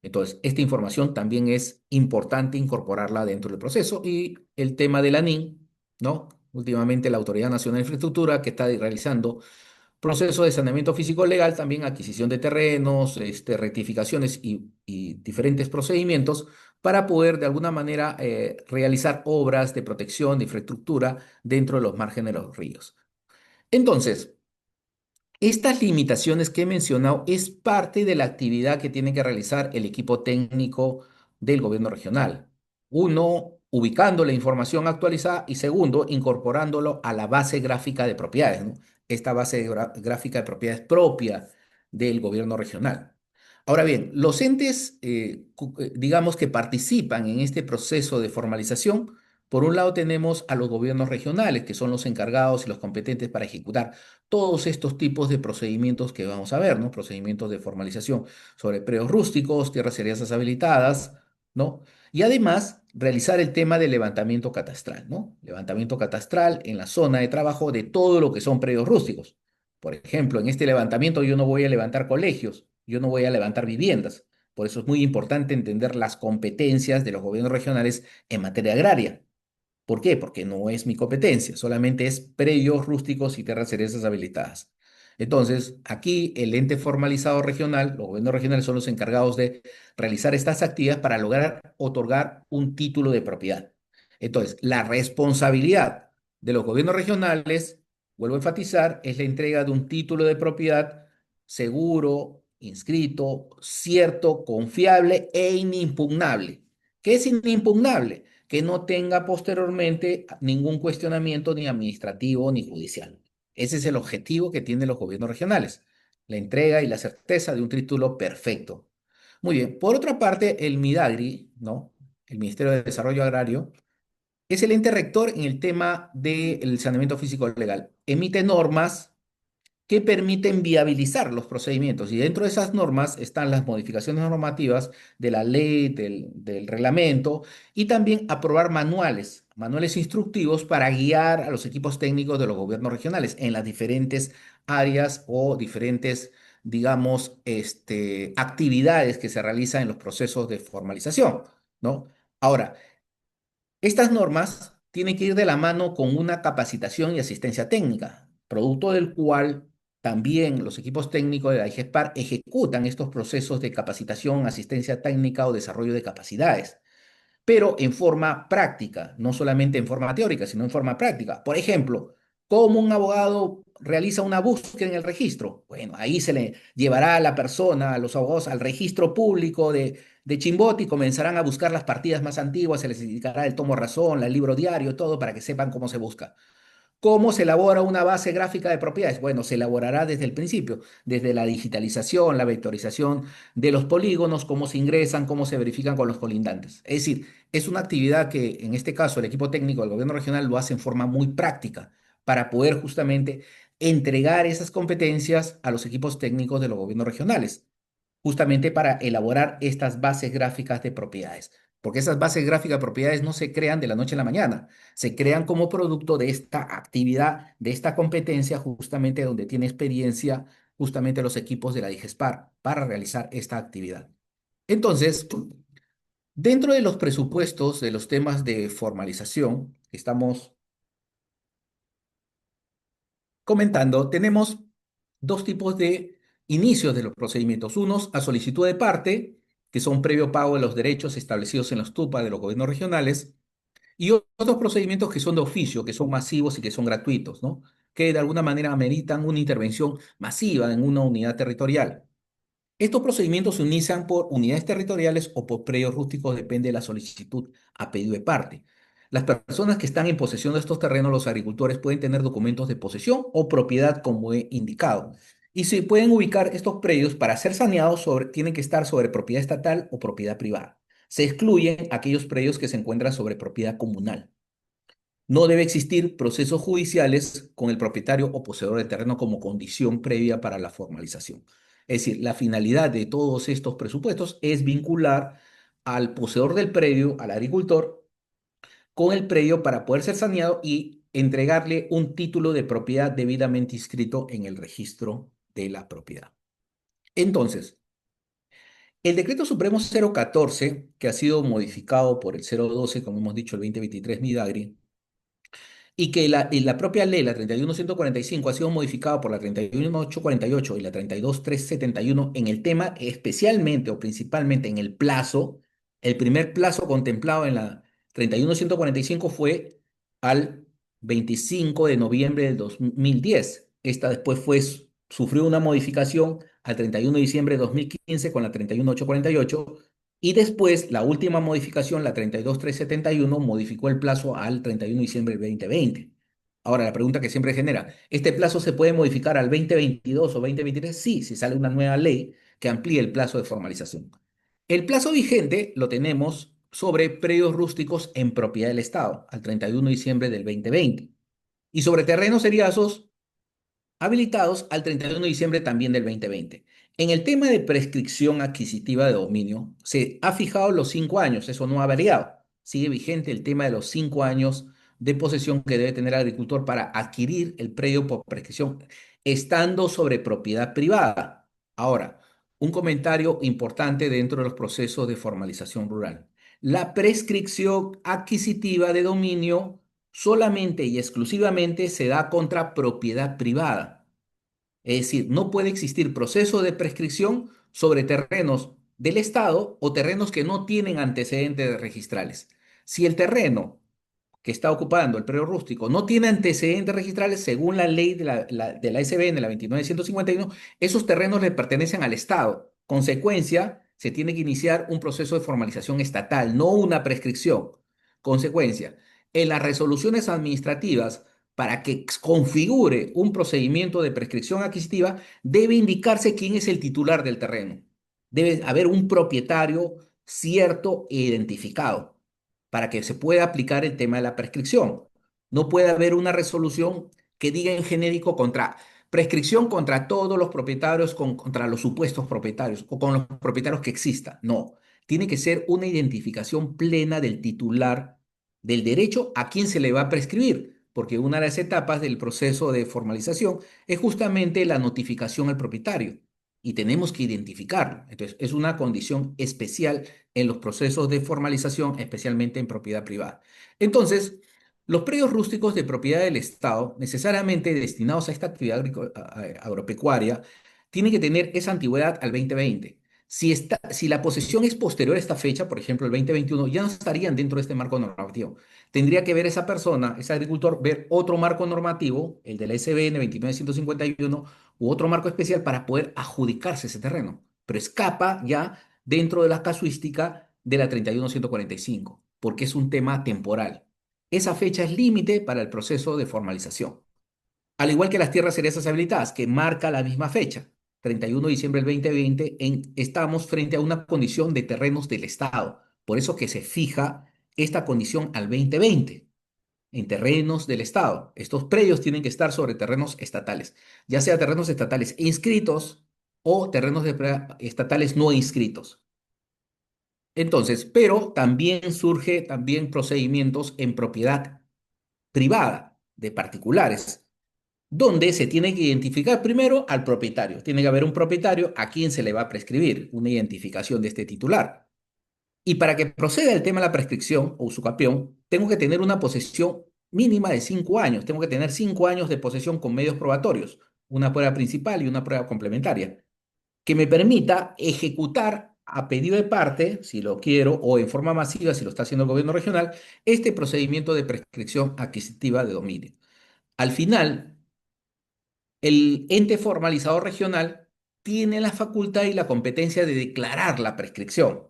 Speaker 1: Entonces, esta información también es importante incorporarla dentro del proceso y el tema de la NIN, ¿no? Últimamente la Autoridad Nacional de Infraestructura que está realizando proceso de saneamiento físico legal, también adquisición de terrenos, rectificaciones y diferentes procedimientos para poder de alguna manera realizar obras de protección de infraestructura dentro de los márgenes de los ríos. Entonces, estas limitaciones que he mencionado es parte de la actividad que tiene que realizar el equipo técnico del gobierno regional. Uno, ubicando la información actualizada y segundo, incorporándolo a la base gráfica de propiedades, ¿no? Esta base gráfica de propiedades propia del gobierno regional. Ahora bien, los entes, digamos que participan en este proceso de formalización. Por un lado tenemos a los gobiernos regionales, que son los encargados y los competentes para ejecutar todos estos tipos de procedimientos que vamos a ver, ¿no? Procedimientos de formalización sobre predios rústicos, tierras serias habilitadas, ¿no? Y además realizar el tema del levantamiento catastral, ¿no? Levantamiento catastral en la zona de trabajo de todo lo que son predios rústicos. Por ejemplo, en este levantamiento yo no voy a levantar colegios, yo no voy a levantar viviendas. Por eso es muy importante entender las competencias de los gobiernos regionales en materia agraria. ¿Por qué? Porque no es mi competencia, solamente es predios rústicos y tierras cerezas habilitadas. Entonces, aquí el ente formalizado regional, los gobiernos regionales son los encargados de realizar estas actividades para lograr otorgar un título de propiedad. Entonces, la responsabilidad de los gobiernos regionales, vuelvo a enfatizar, es la entrega de un título de propiedad seguro, inscrito, cierto, confiable e inimpugnable. ¿Qué es inimpugnable? Que no tenga posteriormente ningún cuestionamiento ni administrativo ni judicial. Ese es el objetivo que tienen los gobiernos regionales, la entrega y la certeza de un título perfecto. Muy bien, por otra parte, el MIDAGRI, ¿no? El Ministerio de Desarrollo Agrario, es el ente rector en el tema del saneamiento físico legal. Emite normas que permiten viabilizar los procedimientos. Y dentro de esas normas están las modificaciones normativas de la ley, del reglamento, y también aprobar manuales instructivos para guiar a los equipos técnicos de los gobiernos regionales en las diferentes áreas o diferentes, digamos, actividades que se realizan en los procesos de formalización, ¿no? Ahora, estas normas tienen que ir de la mano con una capacitación y asistencia técnica, producto del cual también los equipos técnicos de la IGESPAR ejecutan estos procesos de capacitación, asistencia técnica o desarrollo de capacidades, pero en forma práctica, no solamente en forma teórica, sino en forma práctica. Por ejemplo, ¿cómo un abogado realiza una búsqueda en el registro? Bueno, ahí se le llevará a la persona, a los abogados, al registro público de Chimbote y comenzarán a buscar las partidas más antiguas, se les indicará el tomo razón, el libro diario, todo para que sepan cómo se busca. ¿Cómo se elabora una base gráfica de propiedades? Bueno, se elaborará desde el principio, desde la digitalización, la vectorización de los polígonos, cómo se ingresan, cómo se verifican con los colindantes. Es decir, es una actividad que en este caso el equipo técnico del gobierno regional lo hace en forma muy práctica para poder justamente entregar esas competencias a los equipos técnicos de los gobiernos regionales, justamente para elaborar estas bases gráficas de propiedades. Porque esas bases gráficas de propiedades no se crean de la noche a la mañana, se crean como producto de esta actividad, de esta competencia, justamente donde tiene experiencia justamente los equipos de la DIGESPAR para realizar esta actividad. Entonces, dentro de los presupuestos de los temas de formalización que estamos comentando, tenemos dos tipos de inicios de los procedimientos. Unos a solicitud de parte, que son previo pago de los derechos establecidos en los TUPA de los gobiernos regionales, y otros procedimientos que son de oficio, que son masivos y que son gratuitos, ¿no? Que de alguna manera ameritan una intervención masiva en una unidad territorial. Estos procedimientos se inician por unidades territoriales o por predios rústicos, depende de la solicitud a pedido de parte. Las personas que están en posesión de estos terrenos, los agricultores, pueden tener documentos de posesión o propiedad, como he indicado. Y se pueden ubicar estos predios para ser saneados tienen que estar sobre propiedad estatal o propiedad privada. Se excluyen aquellos predios que se encuentran sobre propiedad comunal. No debe existir procesos judiciales con el propietario o poseedor del terreno como condición previa para la formalización. Es decir, la finalidad de todos estos presupuestos es vincular al poseedor del predio, al agricultor, con el predio para poder ser saneado y entregarle un título de propiedad debidamente inscrito en el registro de la propiedad. Entonces, el decreto supremo 014, que ha sido modificado por el 012, como hemos dicho, el 2023 Midagri, y que la propia ley, la 31145, ha sido modificada por la 31848 y la 32371 en el tema, especialmente o principalmente en el plazo. El primer plazo contemplado en la 31145 fue al 25 de noviembre del 2010. Esta después sufrió una modificación al 31 de diciembre de 2015 con la 31848 y después, la última modificación, la 32371, modificó el plazo al 31 de diciembre del 2020. Ahora, la pregunta que siempre genera, ¿este plazo se puede modificar al 2022 o 2023? Sí, si sale una nueva ley que amplíe el plazo de formalización. El plazo vigente lo tenemos sobre predios rústicos en propiedad del Estado, al 31 de diciembre del 2020. Y sobre terrenos seriazos habilitados al 31 de diciembre también del 2020. En el tema de prescripción adquisitiva de dominio, se ha fijado los 5 años, eso no ha variado. Sigue vigente el tema de los 5 años de posesión que debe tener el agricultor para adquirir el predio por prescripción, estando sobre propiedad privada. Ahora, un comentario importante dentro de los procesos de formalización rural. La prescripción adquisitiva de dominio solamente y exclusivamente se da contra propiedad privada. Es decir, no puede existir proceso de prescripción sobre terrenos del Estado o terrenos que no tienen antecedentes registrales. Si el terreno que está ocupando el predio rústico no tiene antecedentes registrales, según la ley de la SBN, la 29151, esos terrenos le pertenecen al Estado. Consecuencia, se tiene que iniciar un proceso de formalización estatal, no una prescripción. Consecuencia, en las resoluciones administrativas, para que configure un procedimiento de prescripción adquisitiva, debe indicarse quién es el titular del terreno. Debe haber un propietario cierto e identificado para que se pueda aplicar el tema de la prescripción. No puede haber una resolución que diga en genérico contra prescripción contra todos los propietarios, contra los supuestos propietarios o con los propietarios que exista. No, tiene que ser una identificación plena del titular del derecho a quien se le va a prescribir, porque una de las etapas del proceso de formalización es justamente la notificación al propietario y tenemos que identificarlo. Entonces, es una condición especial en los procesos de formalización, especialmente en propiedad privada. Entonces, los predios rústicos de propiedad del Estado, necesariamente destinados a esta actividad agropecuaria, tienen que tener esa antigüedad al 2020. Si la posesión es posterior a esta fecha, por ejemplo, el 2021, ya no estarían dentro de este marco normativo. Tendría que ver esa persona, ese agricultor, ver otro marco normativo, el de la SBN 29151, u otro marco especial para poder adjudicarse ese terreno. Pero escapa ya dentro de la casuística de la 31145, porque es un tema temporal. Esa fecha es límite para el proceso de formalización. Al igual que las tierras cerezas habilitadas, que marca la misma fecha, 31 de diciembre del 2020, estamos frente a una condición de terrenos del Estado. Por eso que se fija esta condición al 2020. en terrenos del Estado. Estos predios tienen que estar sobre terrenos estatales, ya sea terrenos estatales inscritos o terrenos estatales no inscritos. Entonces, pero también surge también procedimientos en propiedad privada de particulares, donde se tiene que identificar primero al propietario. Tiene que haber un propietario a quien se le va a prescribir una identificación de este titular. Y para que proceda el tema de la prescripción o usucapión, tengo que tener una posesión mínima de 5 años. Tengo que tener 5 años de posesión con medios probatorios, una prueba principal y una prueba complementaria, que me permita ejecutar a pedido de parte, si lo quiero, o en forma masiva, si lo está haciendo el gobierno regional, este procedimiento de prescripción adquisitiva de dominio. Al final, el ente formalizador regional tiene la facultad y la competencia de declarar la prescripción.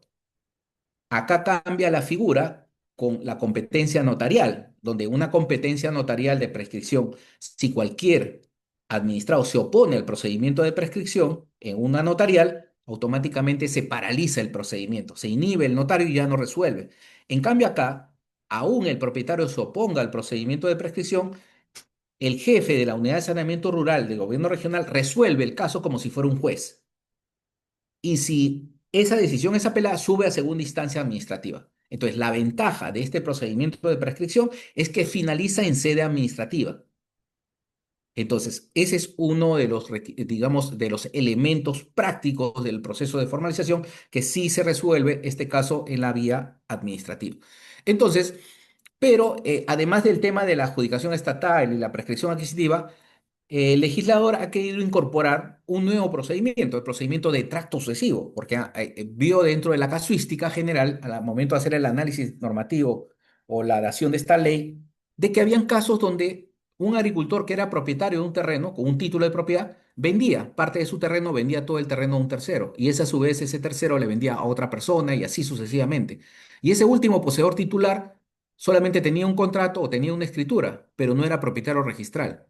Speaker 1: Acá cambia la figura con la competencia notarial, donde una competencia notarial de prescripción, si cualquier administrado se opone al procedimiento de prescripción en una notarial, automáticamente se paraliza el procedimiento, se inhibe el notario y ya no resuelve. En cambio acá, aún el propietario se oponga al procedimiento de prescripción, el jefe de la unidad de saneamiento rural del gobierno regional resuelve el caso como si fuera un juez. Y si esa decisión es apelada, sube a segunda instancia administrativa. Entonces, la ventaja de este procedimiento de prescripción es que finaliza en sede administrativa. Entonces, ese es uno de los, digamos, de los elementos prácticos del proceso de formalización que sí se resuelve este caso en la vía administrativa. Entonces, pero además del tema de la adjudicación estatal y la prescripción adquisitiva, el legislador ha querido incorporar un nuevo procedimiento, el procedimiento de tracto sucesivo, porque vio dentro de la casuística general, al momento de hacer el análisis normativo o la dación de esta ley, de que habían casos donde un agricultor que era propietario de un terreno con un título de propiedad vendía parte de su terreno, vendía todo el terreno a un tercero, y ese a su vez ese tercero le vendía a otra persona y así sucesivamente. Y ese último poseedor titular solamente tenía un contrato o tenía una escritura, pero no era propietario registral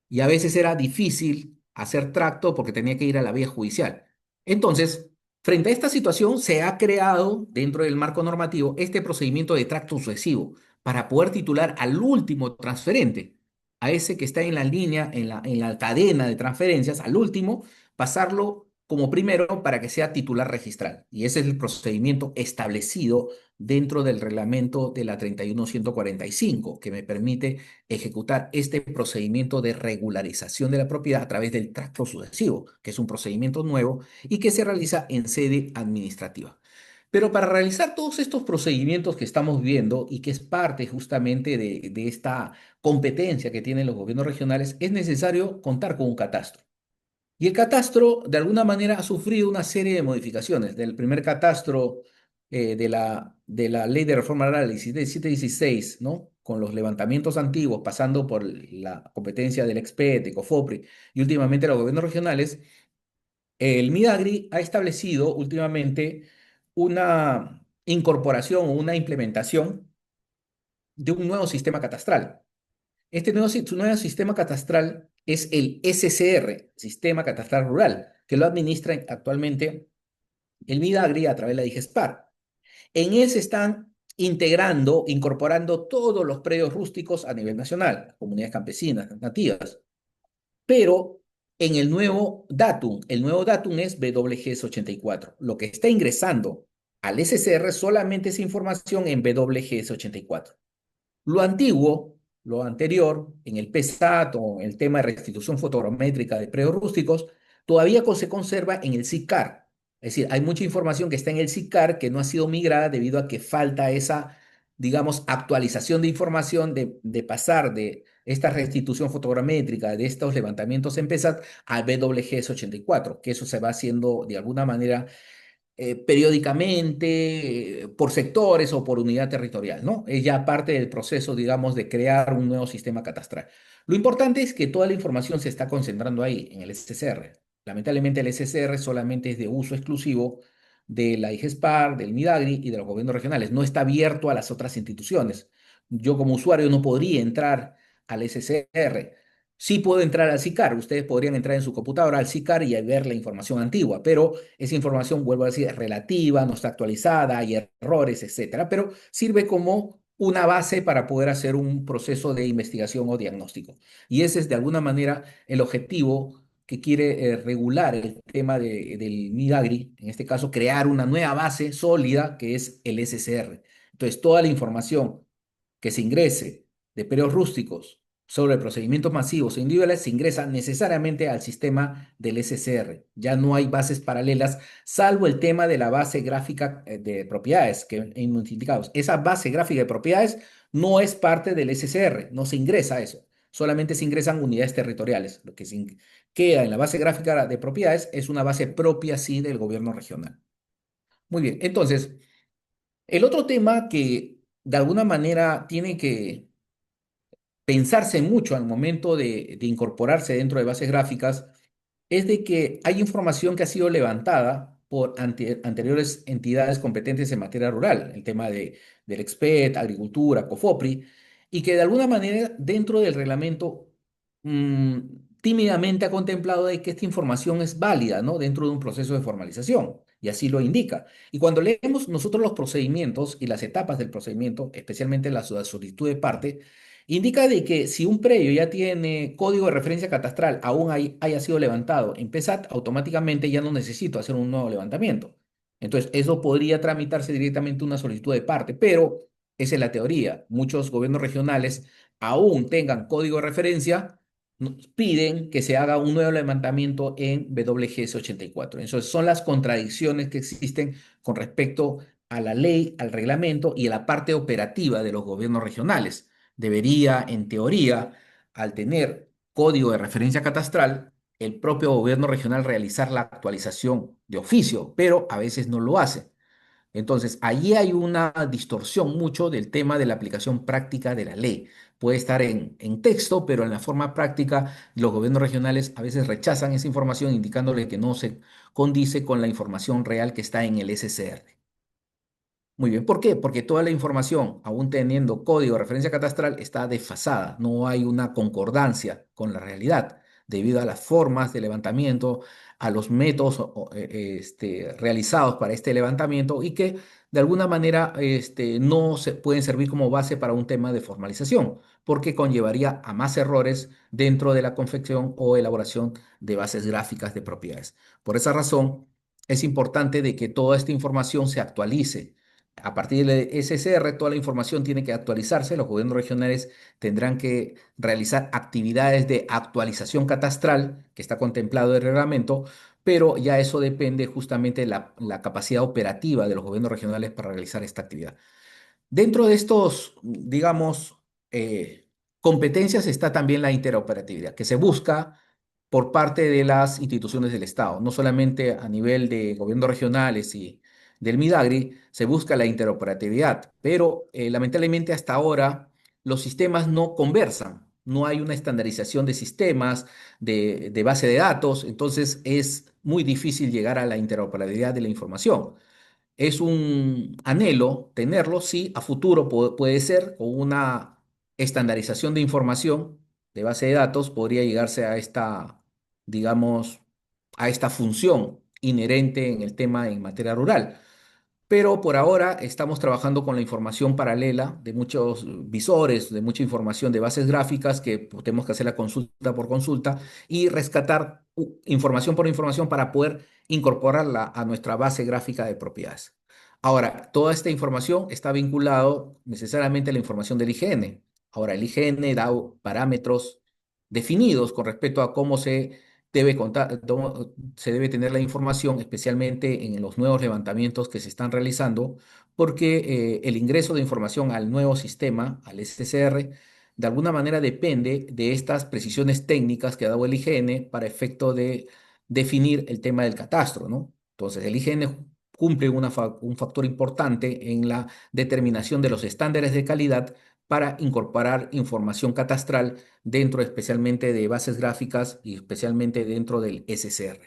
Speaker 1: y a veces era difícil hacer tracto porque tenía que ir a la vía judicial. Entonces, frente a esta situación, se ha creado dentro del marco normativo este procedimiento de tracto sucesivo para poder titular al último transferente, a ese que está en la línea, en la cadena de transferencias, al último, pasarlo como primero para que sea titular registral. Y ese es el procedimiento establecido dentro del reglamento de la 31145, que me permite ejecutar este procedimiento de regularización de la propiedad a través del tracto sucesivo, que es un procedimiento nuevo y que se realiza en sede administrativa. Pero para realizar todos estos procedimientos que estamos viendo y que es parte justamente de esta competencia que tienen los gobiernos regionales, es necesario contar con un catastro. Y el catastro, de alguna manera, ha sufrido una serie de modificaciones. Del primer catastro de la Ley de Reforma Agraria 1716, ¿no? Con los levantamientos antiguos, pasando por la competencia del EXPET, de COFOPRI y últimamente los gobiernos regionales, el MIDAGRI ha establecido últimamente una incorporación o una implementación de un nuevo sistema catastral. Este nuevo sistema catastral es el SCR, Sistema Catastral Rural, que lo administra actualmente el Midagri a través de la DIGESPAR. En él se están integrando, incorporando todos los predios rústicos a nivel nacional, comunidades campesinas, nativas, pero en el nuevo datum es WGS84. Lo que está ingresando al SCR solamente es información en WGS84. Lo antiguo, lo anterior, en el PSAT o el tema de restitución fotogramétrica de predios rústicos, todavía se conserva en el SICAR. Es decir, hay mucha información que está en el SICAR que no ha sido migrada debido a que falta esa, digamos, actualización de información de pasar de esta restitución fotogramétrica, de estos levantamientos en PSAT al WGS84, que eso se va haciendo de alguna manera periódicamente, por sectores o por unidad territorial, ¿no? Es ya parte del proceso, digamos, de crear un nuevo sistema catastral. Lo importante es que toda la información se está concentrando ahí, en el SCR. Lamentablemente el SCR solamente es de uso exclusivo de la IGESPAR, del MIDAGRI y de los gobiernos regionales. No está abierto a las otras instituciones. Yo como usuario no podría entrar al SCR. Sí puedo entrar al SICAR. Ustedes podrían entrar en su computadora al SICAR y ver la información antigua, pero esa información, vuelvo a decir, es relativa, no está actualizada, hay errores, etcétera, pero sirve como una base para poder hacer un proceso de investigación o diagnóstico. Y ese es de alguna manera el objetivo que quiere regular el tema del Midagri, en este caso crear una nueva base sólida que es el SCR. Entonces, toda la información que se ingrese de periodos rústicos sobre procedimientos masivos e individuales se ingresa necesariamente al sistema del SCR. Ya no hay bases paralelas, salvo el tema de la base gráfica de propiedades que hemos indicado. Esa base gráfica de propiedades no es parte del SCR, no se ingresa a eso. Solamente se ingresan unidades territoriales. Lo que queda en la base gráfica de propiedades es una base propia, sí, del gobierno regional. Muy bien, entonces, el otro tema que de alguna manera tiene que pensarse mucho al momento de incorporarse dentro de bases gráficas es de que hay información que ha sido levantada por anteriores entidades competentes en materia rural, el tema del EXPET, Agricultura, COFOPRI, y que de alguna manera dentro del reglamento mm, tímidamente ha contemplado de que esta información es válida, ¿no? Dentro de un proceso de formalización, y así lo indica. Y cuando leemos nosotros los procedimientos y las etapas del procedimiento, especialmente la solicitud de parte, indica de que si un predio ya tiene código de referencia catastral, aún haya sido levantado en PESAT, automáticamente ya no necesito hacer un nuevo levantamiento. Entonces, eso podría tramitarse directamente una solicitud de parte, pero esa es la teoría. Muchos gobiernos regionales aún tengan código de referencia, piden que se haga un nuevo levantamiento en WGS 84. Entonces, son las contradicciones que existen con respecto a la ley, al reglamento y a la parte operativa de los gobiernos regionales. Debería, en teoría, al tener código de referencia catastral, el propio gobierno regional realizar la actualización de oficio, pero a veces no lo hace. Entonces, allí hay una distorsión mucho del tema de la aplicación práctica de la ley. Puede estar en texto, pero en la forma práctica, los gobiernos regionales a veces rechazan esa información indicándole que no se condice con la información real que está en el SCR. Muy bien, ¿por qué? Porque toda la información, aún teniendo código de referencia catastral, está desfasada, no hay una concordancia con la realidad, debido a las formas de levantamiento, a los métodos realizados para este levantamiento y que de alguna manera no se pueden servir como base para un tema de formalización, porque conllevaría a más errores dentro de la confección o elaboración de bases gráficas de propiedades. Por esa razón, es importante de que toda esta información se actualice a partir del SSR, toda la información tiene que actualizarse. Los gobiernos regionales tendrán que realizar actividades de actualización catastral, que está contemplado en el reglamento, pero ya eso depende justamente de la capacidad operativa de los gobiernos regionales para realizar esta actividad. Dentro de estos, digamos, competencias está también la interoperatividad, que se busca por parte de las instituciones del Estado, no solamente a nivel de gobiernos regionales y del Midagri, se busca la interoperatividad, pero lamentablemente hasta ahora los sistemas no conversan, no hay una estandarización de sistemas, de base de datos, entonces es muy difícil llegar a la interoperabilidad de la información. Es un anhelo tenerlo, sí, a futuro puede ser, con una estandarización de información de base de datos, podría llegarse a esta, digamos, a esta función inherente en el tema en materia rural. Pero por ahora estamos trabajando con la información paralela de muchos visores, de mucha información de bases gráficas que pues, tenemos que hacer la consulta por consulta y rescatar información por información para poder incorporarla a nuestra base gráfica de propiedades. Ahora, toda esta información está vinculado necesariamente a la información del IGN. Ahora, el IGN da parámetros definidos con respecto a cómo se debe tener la información, especialmente en los nuevos levantamientos que se están realizando, porque el ingreso de información al nuevo sistema, al SCR, de alguna manera depende de estas precisiones técnicas que ha dado el IGN para efecto de definir el tema del catastro, ¿no? Entonces, el IGN cumple un factor importante en la determinación de los estándares de calidad para incorporar información catastral dentro especialmente de bases gráficas y especialmente dentro del SCR.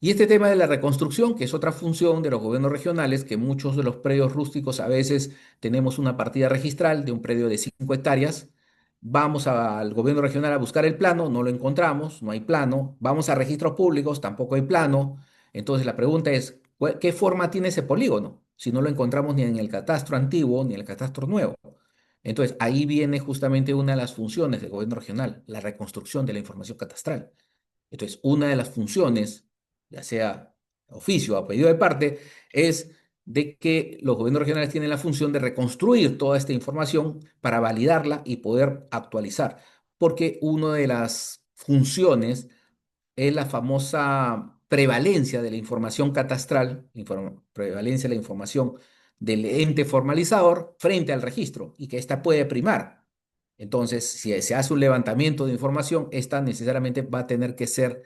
Speaker 1: Y este tema de la reconstrucción, que es otra función de los gobiernos regionales, que muchos de los predios rústicos a veces tenemos una partida registral de un predio de 5 hectáreas, vamos al gobierno regional a buscar el plano, no lo encontramos, no hay plano, vamos a registros públicos, tampoco hay plano. Entonces la pregunta es, ¿qué forma tiene ese polígono? Si no lo encontramos ni en el catastro antiguo ni en el catastro nuevo. Entonces, ahí viene justamente una de las funciones del gobierno regional, la reconstrucción de la información catastral. Entonces, una de las funciones, ya sea oficio o a pedido de parte, es de que los gobiernos regionales tienen la función de reconstruir toda esta información para validarla y poder actualizar, porque una de las funciones es la famosa prevalencia de la información catastral, prevalencia de la información del ente formalizador frente al registro y que ésta puede primar. Entonces, si se hace un levantamiento de información, esta necesariamente va a tener que ser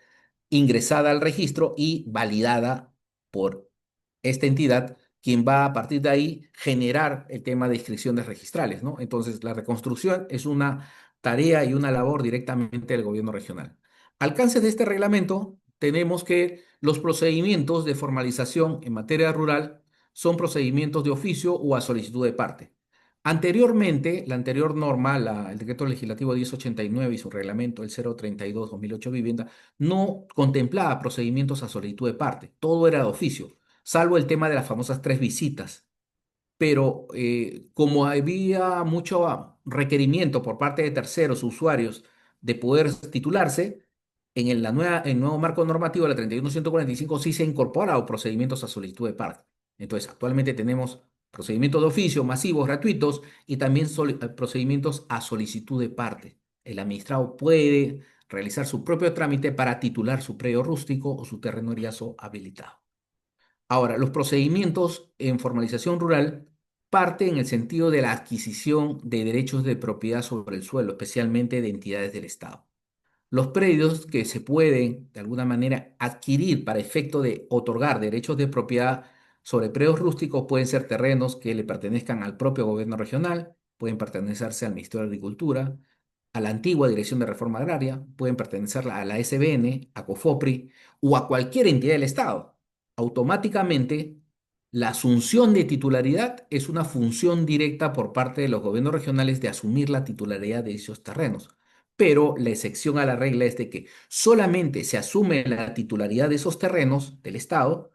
Speaker 1: ingresada al registro y validada por esta entidad, quien va a partir de ahí generar el tema de inscripciones registrales, ¿no? Entonces, la reconstrucción es una tarea y una labor directamente del gobierno regional. Alcance de este reglamento, tenemos que los procedimientos de formalización en materia rural son procedimientos de oficio o a solicitud de parte. Anteriormente, la anterior norma, el decreto legislativo 1089 y su reglamento, el 032-2008 vivienda, no contemplaba procedimientos a solicitud de parte, todo era de oficio, salvo el tema de las famosas tres visitas, pero como había mucho requerimiento por parte de terceros usuarios de poder titularse, el nuevo marco normativo, la 31145, sí se ha incorporado procedimientos a solicitud de parte. Entonces, actualmente tenemos procedimientos de oficio masivos, gratuitos, y también procedimientos a solicitud de parte. El administrado puede realizar su propio trámite para titular su predio rústico o su terreno eriazo habilitado. Ahora, los procedimientos en formalización rural parten en el sentido de la adquisición de derechos de propiedad sobre el suelo, especialmente de entidades del Estado. Los predios que se pueden, de alguna manera, adquirir para efecto de otorgar derechos de propiedad sobre predios rústicos pueden ser terrenos que le pertenezcan al propio gobierno regional, pueden pertenecerse al Ministerio de Agricultura, a la antigua Dirección de Reforma Agraria, pueden pertenecer a la SBN, a COFOPRI o a cualquier entidad del Estado. Automáticamente, la asunción de titularidad es una función directa por parte de los gobiernos regionales de asumir la titularidad de esos terrenos. Pero la excepción a la regla es de que solamente se asume la titularidad de esos terrenos del Estado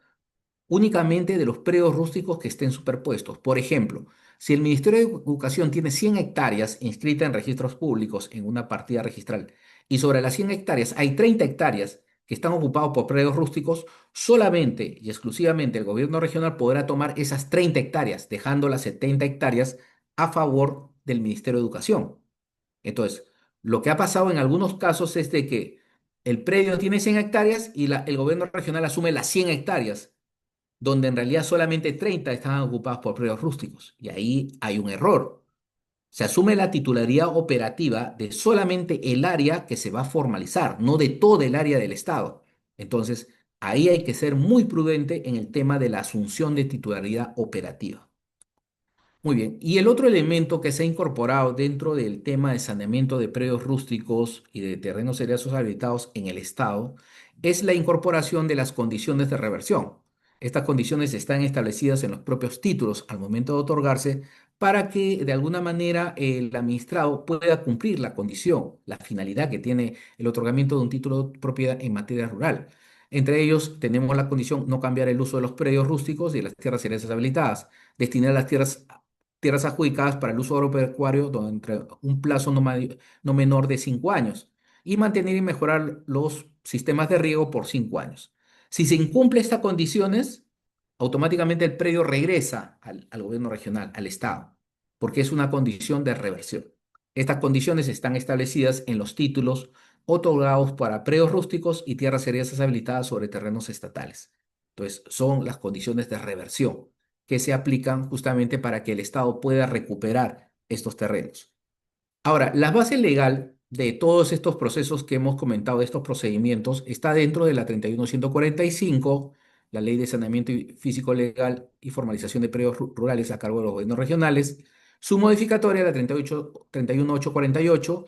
Speaker 1: únicamente de los predios rústicos que estén superpuestos. Por ejemplo, si el Ministerio de Educación tiene 100 hectáreas inscritas en registros públicos en una partida registral y sobre las 100 hectáreas hay 30 hectáreas que están ocupados por predios rústicos, solamente y exclusivamente el gobierno regional podrá tomar esas 30 hectáreas, dejando las 70 hectáreas a favor del Ministerio de Educación. Entonces, lo que ha pasado en algunos casos es de que el predio tiene 100 hectáreas y el gobierno regional asume las 100 hectáreas donde en realidad solamente 30 estaban ocupados por predios rústicos. Y ahí hay un error. Se asume la titularidad operativa de solamente el área que se va a formalizar, no de todo el área del Estado. Entonces, ahí hay que ser muy prudente en el tema de la asunción de titularidad operativa. Muy bien. Y el otro elemento que se ha incorporado dentro del tema de saneamiento de predios rústicos y de terrenos seriazos habilitados en el Estado es la incorporación de las condiciones de reversión. Estas condiciones están establecidas en los propios títulos al momento de otorgarse para que de alguna manera el administrado pueda cumplir la condición, la finalidad que tiene el otorgamiento de un título de propiedad en materia rural. Entre ellos tenemos la condición no cambiar el uso de los predios rústicos y de las tierras seriazas habilitadas, destinar las tierras adjudicadas para el uso agropecuario entre un plazo no menor de 5 años y mantener y mejorar los sistemas de riego por 5 años. Si se incumple estas condiciones, automáticamente el predio regresa al gobierno regional, al Estado, porque es una condición de reversión. Estas condiciones están establecidas en los títulos otorgados para predios rústicos y tierras serias habilitadas sobre terrenos estatales. Entonces, son las condiciones de reversión que se aplican justamente para que el Estado pueda recuperar estos terrenos. Ahora, la base legal de todos estos procesos que hemos comentado, de estos procedimientos, está dentro de la 31145, la Ley de Saneamiento Físico Legal y Formalización de Predios Rurales a cargo de los gobiernos regionales, su modificatoria, la 31848,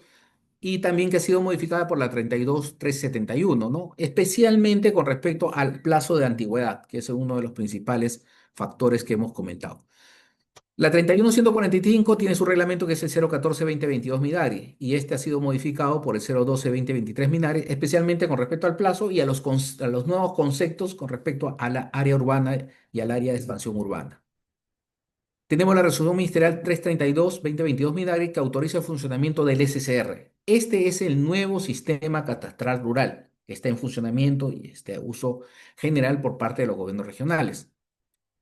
Speaker 1: y también que ha sido modificada por la 32371, ¿no? Especialmente con respecto al plazo de antigüedad, que es uno de los principales factores que hemos comentado. La 31145 tiene su reglamento que es el 014-2022 Minari y este ha sido modificado por el 012-2023 Minari, especialmente con respecto al plazo y a los nuevos conceptos con respecto a la área urbana y al área de expansión urbana. Tenemos la resolución ministerial 332-2022 Minagri que autoriza el funcionamiento del SCR. Este es el nuevo sistema catastral rural que está en funcionamiento y está de uso general por parte de los gobiernos regionales.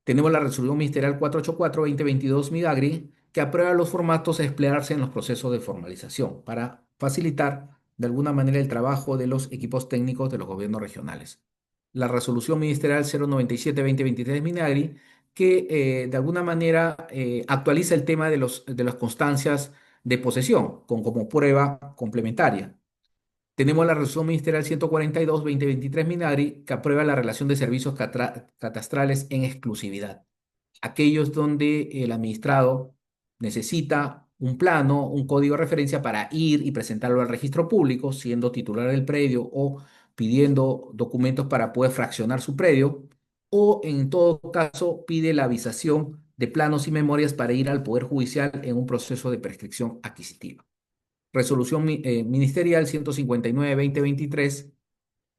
Speaker 1: Tenemos la resolución ministerial 484-2022 Midagri, que aprueba los formatos a emplearse en los procesos de formalización para facilitar de alguna manera el trabajo de los equipos técnicos de los gobiernos regionales. La resolución ministerial 097-2023 Minagri, que de alguna manera actualiza el tema de las constancias de posesión como prueba complementaria. Tenemos la resolución ministerial 142-2023 Minagri, que aprueba la relación de servicios catastrales en exclusividad. Aquellos donde el administrado necesita un plano, un código de referencia para ir y presentarlo al registro público, siendo titular del predio o pidiendo documentos para poder fraccionar su predio, o en todo caso pide la avisación de planos y memorias para ir al Poder Judicial en un proceso de prescripción adquisitiva. Resolución ministerial 159-2023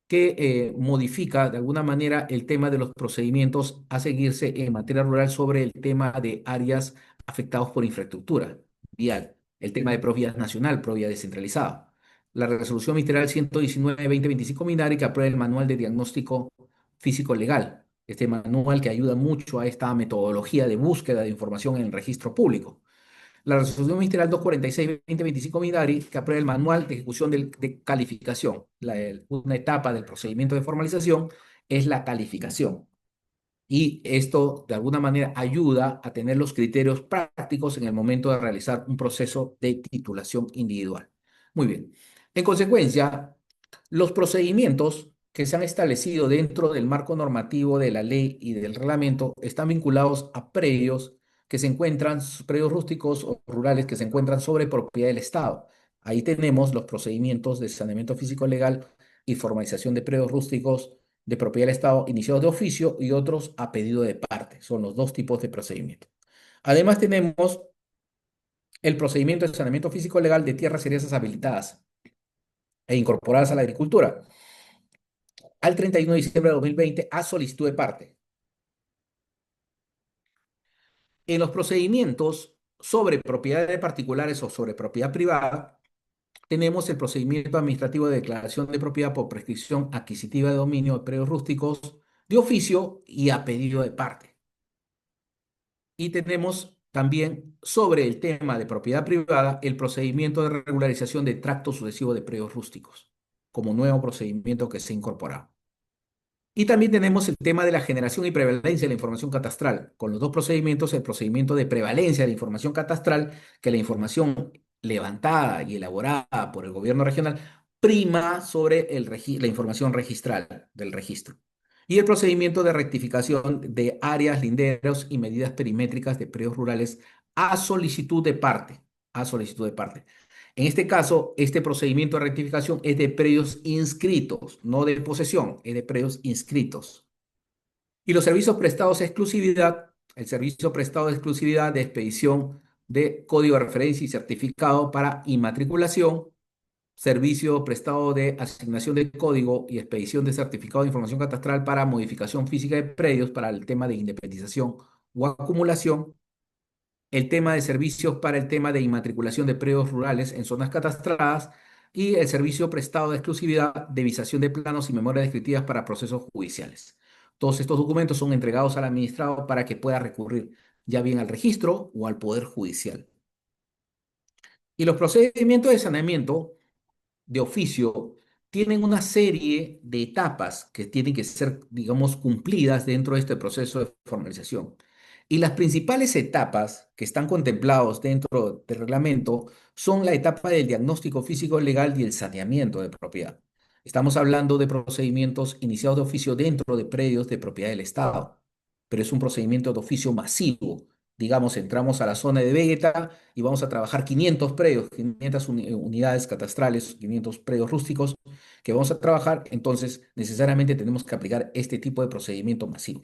Speaker 1: que modifica de alguna manera el tema de los procedimientos a seguirse en materia rural sobre el tema de áreas afectadas por infraestructura vial, el tema de Provías Nacional, Provía descentralizado. La resolución ministerial 119-2025 Minari que aprueba el manual de diagnóstico físico legal, este manual que ayuda mucho a esta metodología de búsqueda de información en el registro público. La resolución ministerial 246-2025 Midari, que aprueba el manual de ejecución de calificación. Una etapa del procedimiento de formalización es la calificación. Y esto, de alguna manera, ayuda a tener los criterios prácticos en el momento de realizar un proceso de titulación individual. Muy bien. En consecuencia, los procedimientos que se han establecido dentro del marco normativo de la ley y del reglamento están vinculados a predios que se encuentran, predios rústicos o rurales que se encuentran sobre propiedad del Estado. Ahí tenemos los procedimientos de saneamiento físico legal y formalización de predios rústicos de propiedad del Estado iniciados de oficio y otros a pedido de parte. Son los dos tipos de procedimiento. Además tenemos el procedimiento de saneamiento físico legal de tierras serias habilitadas e incorporadas a la agricultura al 31 de diciembre de 2020 a solicitud de parte. En los procedimientos sobre propiedades de particulares o sobre propiedad privada, tenemos el procedimiento administrativo de declaración de propiedad por prescripción adquisitiva de dominio de predios rústicos de oficio y a pedido de parte. Y tenemos también sobre el tema de propiedad privada el procedimiento de regularización de tracto sucesivo de predios rústicos como nuevo procedimiento que se ha incorporado. Y también tenemos el tema de la generación y prevalencia de la información catastral. Con los dos procedimientos, el procedimiento de prevalencia de la información catastral, que la información levantada y elaborada por el gobierno regional prima sobre la información registral del registro. Y el procedimiento de rectificación de áreas, linderos y medidas perimétricas de predios rurales a solicitud de parte. A solicitud de parte. En este caso, este procedimiento de rectificación es de predios inscritos, no de posesión, es de predios inscritos. Y los servicios prestados a exclusividad, el servicio prestado de exclusividad de expedición de código de referencia y certificado para inmatriculación, servicio prestado de asignación de código y expedición de certificado de información catastral para modificación física de predios para el tema de independización o acumulación, el tema de servicios para el tema de inmatriculación de predios rurales en zonas catastradas y el servicio prestado de exclusividad de visación de planos y memorias descriptivas para procesos judiciales. Todos estos documentos son entregados al administrado para que pueda recurrir ya bien al registro o al Poder Judicial. Y los procedimientos de saneamiento de oficio tienen una serie de etapas que tienen que ser, digamos, cumplidas dentro de este proceso de formalización. Y las principales etapas que están contemplados dentro del reglamento son la etapa del diagnóstico físico legal y el saneamiento de propiedad. Estamos hablando de procedimientos iniciados de oficio dentro de predios de propiedad del Estado, pero es un procedimiento de oficio masivo. Digamos, entramos a la zona de Vegeta y vamos a trabajar 500 predios, 500 unidades catastrales, 500 predios rústicos que vamos a trabajar, entonces necesariamente tenemos que aplicar este tipo de procedimiento masivo.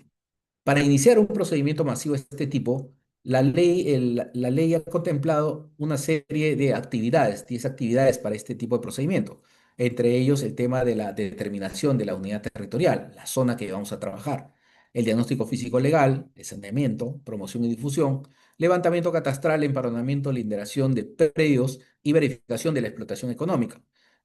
Speaker 1: Para iniciar un procedimiento masivo de este tipo, la ley ha contemplado una serie de actividades, 10 actividades para este tipo de procedimiento, entre ellos el tema de la determinación de la unidad territorial, la zona que vamos a trabajar, el diagnóstico físico legal, el saneamiento, promoción y difusión, levantamiento catastral, empadronamiento, linderación de predios y verificación de la explotación económica,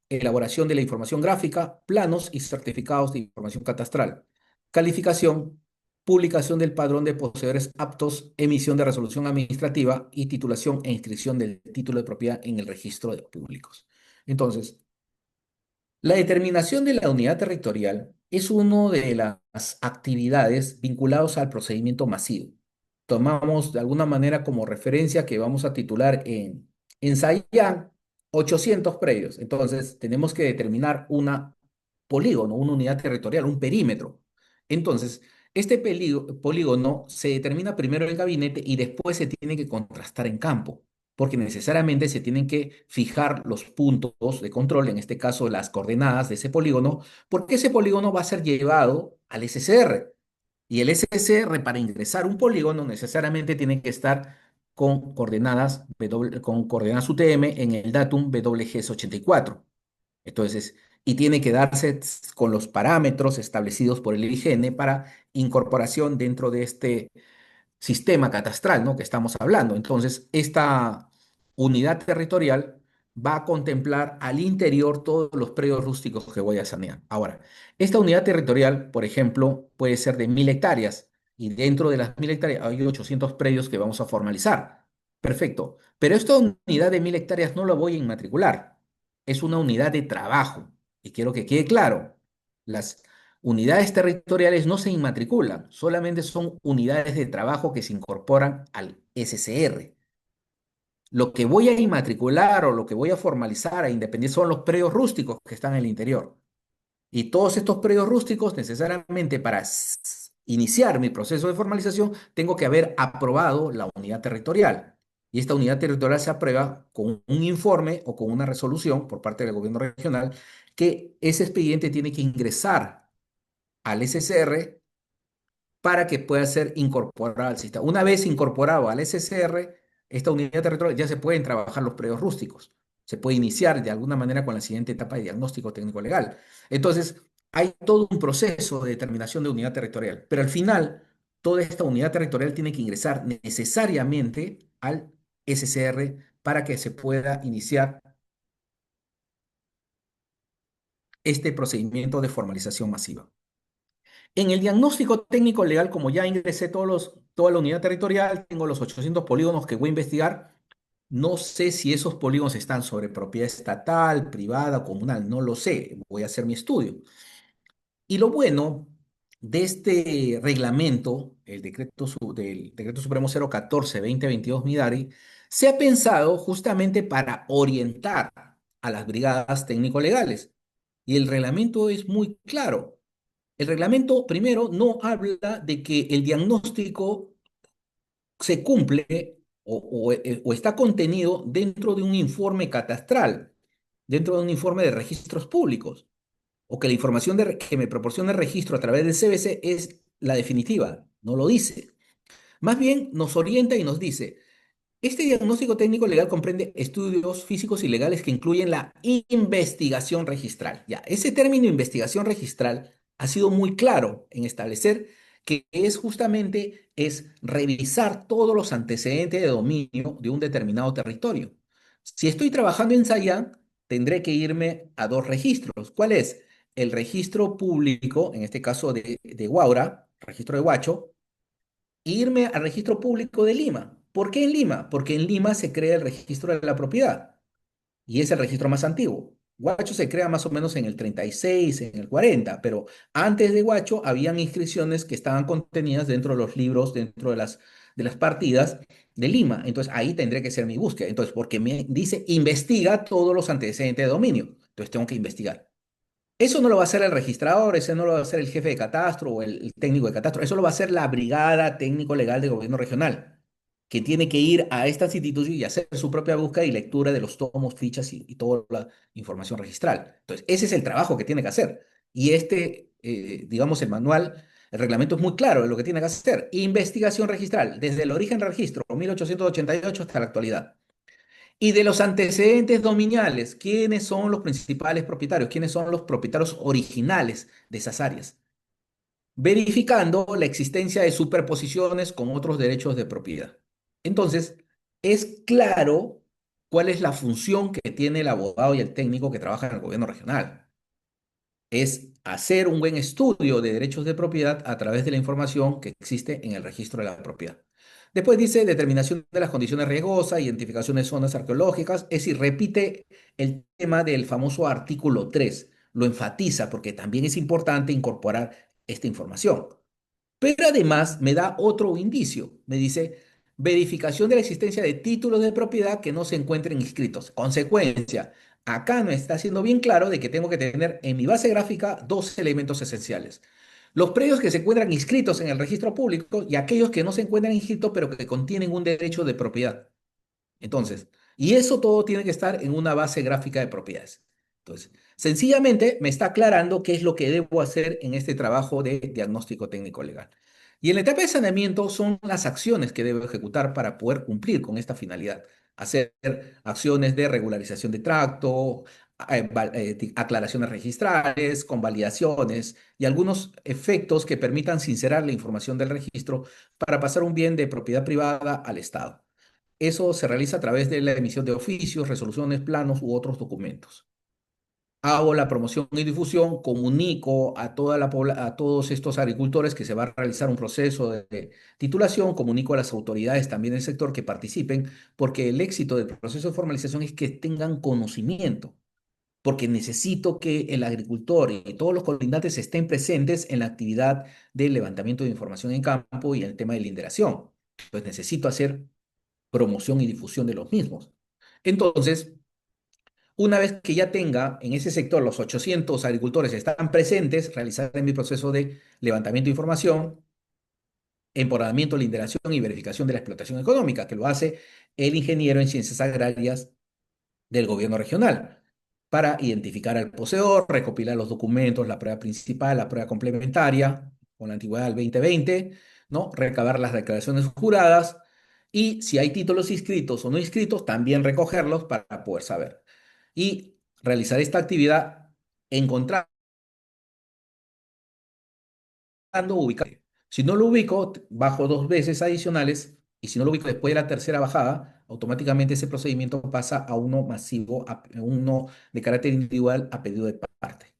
Speaker 1: elaboración de la información gráfica, planos y certificados de información catastral, calificación, publicación del padrón de poseedores aptos, emisión de resolución administrativa y titulación e inscripción del título de propiedad en el registro de públicos. Entonces, la determinación de la unidad territorial es una de las actividades vinculadas al procedimiento masivo. Tomamos de alguna manera como referencia que vamos a titular en Sayán 800 predios. Entonces, tenemos que determinar una polígono, una unidad territorial, un perímetro. Entonces, este polígono se determina primero en el gabinete y después se tiene que contrastar en campo porque necesariamente se tienen que fijar los puntos de control, en este caso las coordenadas de ese polígono, porque ese polígono va a ser llevado al SSR. Y el SSR para ingresar un polígono necesariamente tiene que estar con coordenadas UTM en el datum WGS84. Entonces, y tiene que darse con los parámetros establecidos por el IGN para incorporación dentro de este sistema catastral, ¿no? Que estamos hablando. Entonces, esta unidad territorial va a contemplar al interior todos los predios rústicos que voy a sanear. Ahora, esta unidad territorial, por ejemplo, puede ser de 1.000 hectáreas y dentro de las 1.000 hectáreas hay 800 predios que vamos a formalizar. Perfecto. Pero esta unidad de 1.000 hectáreas no la voy a inmatricular. Es una unidad de trabajo. Y quiero que quede claro. Las unidades territoriales no se inmatriculan, solamente son unidades de trabajo que se incorporan al SCR. Lo que voy a inmatricular o lo que voy a formalizar a independencia son los predios rústicos que están en el interior. Y todos estos predios rústicos, necesariamente para iniciar mi proceso de formalización, tengo que haber aprobado la unidad territorial. Y esta unidad territorial se aprueba con un informe o con una resolución por parte del gobierno regional que ese expediente tiene que ingresar al SCR para que pueda ser incorporada al sistema. Una vez incorporado al SCR, esta unidad territorial ya se pueden trabajar los predios rústicos. Se puede iniciar de alguna manera con la siguiente etapa de diagnóstico técnico legal. Entonces, hay todo un proceso de determinación de unidad territorial, pero al final, toda esta unidad territorial tiene que ingresar necesariamente al SCR para que se pueda iniciar este procedimiento de formalización masiva. En el diagnóstico técnico legal, como ya ingresé toda la unidad territorial, tengo los 800 polígonos que voy a investigar. No sé si esos polígonos están sobre propiedad estatal, privada o comunal, no lo sé. Voy a hacer mi estudio. Y lo bueno de este reglamento, del Decreto Supremo 014-2022 Midari, se ha pensado justamente para orientar a las brigadas técnico-legales. Y el reglamento es muy claro. El reglamento, primero, no habla de que el diagnóstico se cumple o está contenido dentro de un informe catastral, dentro de un informe de registros públicos, o que la información que me proporciona el registro a través del CBC es la definitiva. No lo dice. Más bien nos orienta y nos dice, este diagnóstico técnico legal comprende estudios físicos y legales que incluyen la investigación registral. Ya, ese término investigación registral ha sido muy claro en establecer que es justamente revisar todos los antecedentes de dominio de un determinado territorio. Si estoy trabajando en Sayán, tendré que irme a dos registros. ¿Cuál es? El registro público, en este caso de Huaura, registro de Huacho, irme al registro público de Lima. ¿Por qué en Lima? Porque en Lima se crea el registro de la propiedad y es el registro más antiguo. Huacho se crea más o menos en el 36, en el 40, pero antes de Huacho habían inscripciones que estaban contenidas dentro de los libros, dentro de las partidas de Lima. Entonces ahí tendré que ser mi búsqueda. Entonces, porque me dice, investiga todos los antecedentes de dominio. Entonces tengo que investigar. Eso no lo va a hacer el registrador, ese no lo va a hacer el jefe de catastro o el técnico de catastro, eso lo va a hacer la brigada técnico-legal del gobierno regional, que tiene que ir a estas instituciones y hacer su propia búsqueda y lectura de los tomos, fichas y toda la información registral. Entonces, ese es el trabajo que tiene que hacer. Y digamos, el manual, el reglamento es muy claro de lo que tiene que hacer. Investigación registral, desde el origen del registro, 1888 hasta la actualidad. Y de los antecedentes dominiales, ¿quiénes son los principales propietarios? ¿Quiénes son los propietarios originales de esas áreas? verificando la existencia de superposiciones con otros derechos de propiedad. Entonces, es claro cuál es la función que tiene el abogado y el técnico que trabaja en el gobierno regional. Es hacer un buen estudio de derechos de propiedad a través de la información que existe en el registro de la propiedad. Después dice determinación de las condiciones riesgosas, identificación de zonas arqueológicas, es decir, repite el tema del famoso artículo 3, lo enfatiza porque también es importante incorporar esta información. Pero además me da otro indicio. Me dice verificación de la existencia de títulos de propiedad que no se encuentren inscritos. Consecuencia, acá me está haciendo bien claro de que tengo que tener en mi base gráfica dos elementos esenciales. Los predios que se encuentran inscritos en el registro público y aquellos que no se encuentran inscritos pero que contienen un derecho de propiedad. Entonces, y eso todo tiene que estar en una base gráfica de propiedades. Entonces, sencillamente me está aclarando qué es lo que debo hacer en este trabajo de diagnóstico técnico legal. Y en la etapa de saneamiento son las acciones que debo ejecutar para poder cumplir con esta finalidad. Hacer acciones de regularización de tracto, aclaraciones registrales, convalidaciones y algunos efectos que permitan sincerar la información del registro para pasar un bien de propiedad privada al Estado. Eso se realiza a través de la emisión de oficios, resoluciones, planos u otros documentos. Hago la promoción y difusión, comunico a a todos estos agricultores que se va a realizar un proceso de titulación, comunico a las autoridades también del sector que participen, porque el éxito del proceso de formalización es que tengan conocimiento, porque necesito que el agricultor y todos los colindantes estén presentes en la actividad de levantamiento de información en campo y en el tema de la inderación. Pues necesito hacer promoción y difusión de los mismos. Entonces, una vez que ya tenga en ese sector los 800 agricultores están presentes, realizar mi proceso de levantamiento de información, empoderamiento, linderación y verificación de la explotación económica, que lo hace el ingeniero en ciencias agrarias del gobierno regional, para identificar al poseedor, recopilar los documentos, la prueba principal, la prueba complementaria, con la antigüedad del 2020, ¿no? Recabar las declaraciones juradas y si hay títulos inscritos o no inscritos, también recogerlos para poder saber. Y realizar esta actividad encontrando, ubicando. Si no lo ubico, bajo dos veces adicionales y si no lo ubico después de la tercera bajada, automáticamente ese procedimiento pasa a uno masivo, a uno de carácter individual a pedido de parte.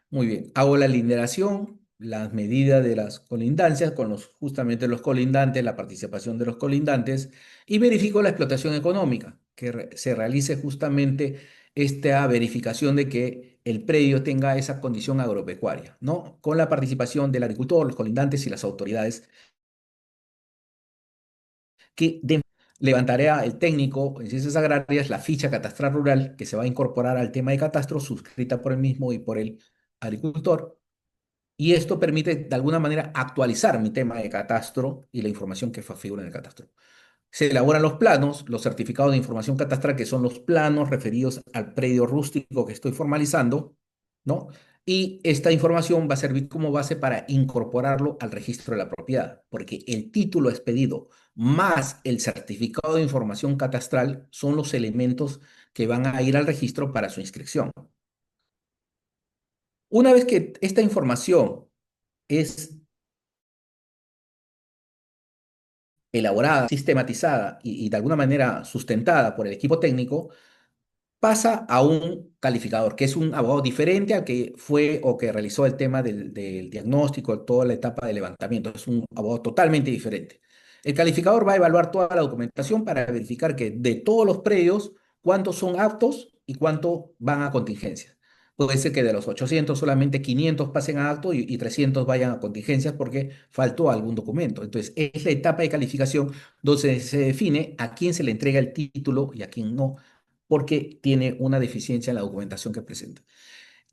Speaker 1: Muy bien, hago la linderación, las medidas de las colindancias con justamente los colindantes, la participación de los colindantes y verifico la explotación económica, que se realice justamente esta verificación de que el predio tenga esa condición agropecuaria, ¿no? Con la participación del agricultor, los colindantes y las autoridades que levantaré a el técnico en ciencias agrarias la ficha catastral rural que se va a incorporar al tema de catastro suscrita por el mismo y por el agricultor. Y esto permite de alguna manera actualizar mi tema de catastro y la información que figura en el catastro. Se elaboran los planos, los certificados de información catastral, que son los planos referidos al predio rústico que estoy formalizando, ¿no? Y esta información va a servir como base para incorporarlo al registro de la propiedad, porque el título expedido más el certificado de información catastral son los elementos que van a ir al registro para su inscripción. Una vez que esta información es elaborada, sistematizada y de alguna manera sustentada por el equipo técnico, pasa a un calificador, que es un abogado diferente al que fue o que realizó el tema del diagnóstico, toda la etapa de levantamiento. Es un abogado totalmente diferente. El calificador va a evaluar toda la documentación para verificar que de todos los predios, cuántos son aptos y cuántos van a contingencias. Puede ser que de los 800 solamente 500 pasen a acto y 300 vayan a contingencias porque faltó algún documento. Entonces, es la etapa de calificación donde se define a quién se le entrega el título y a quién no porque tiene una deficiencia en la documentación que presenta.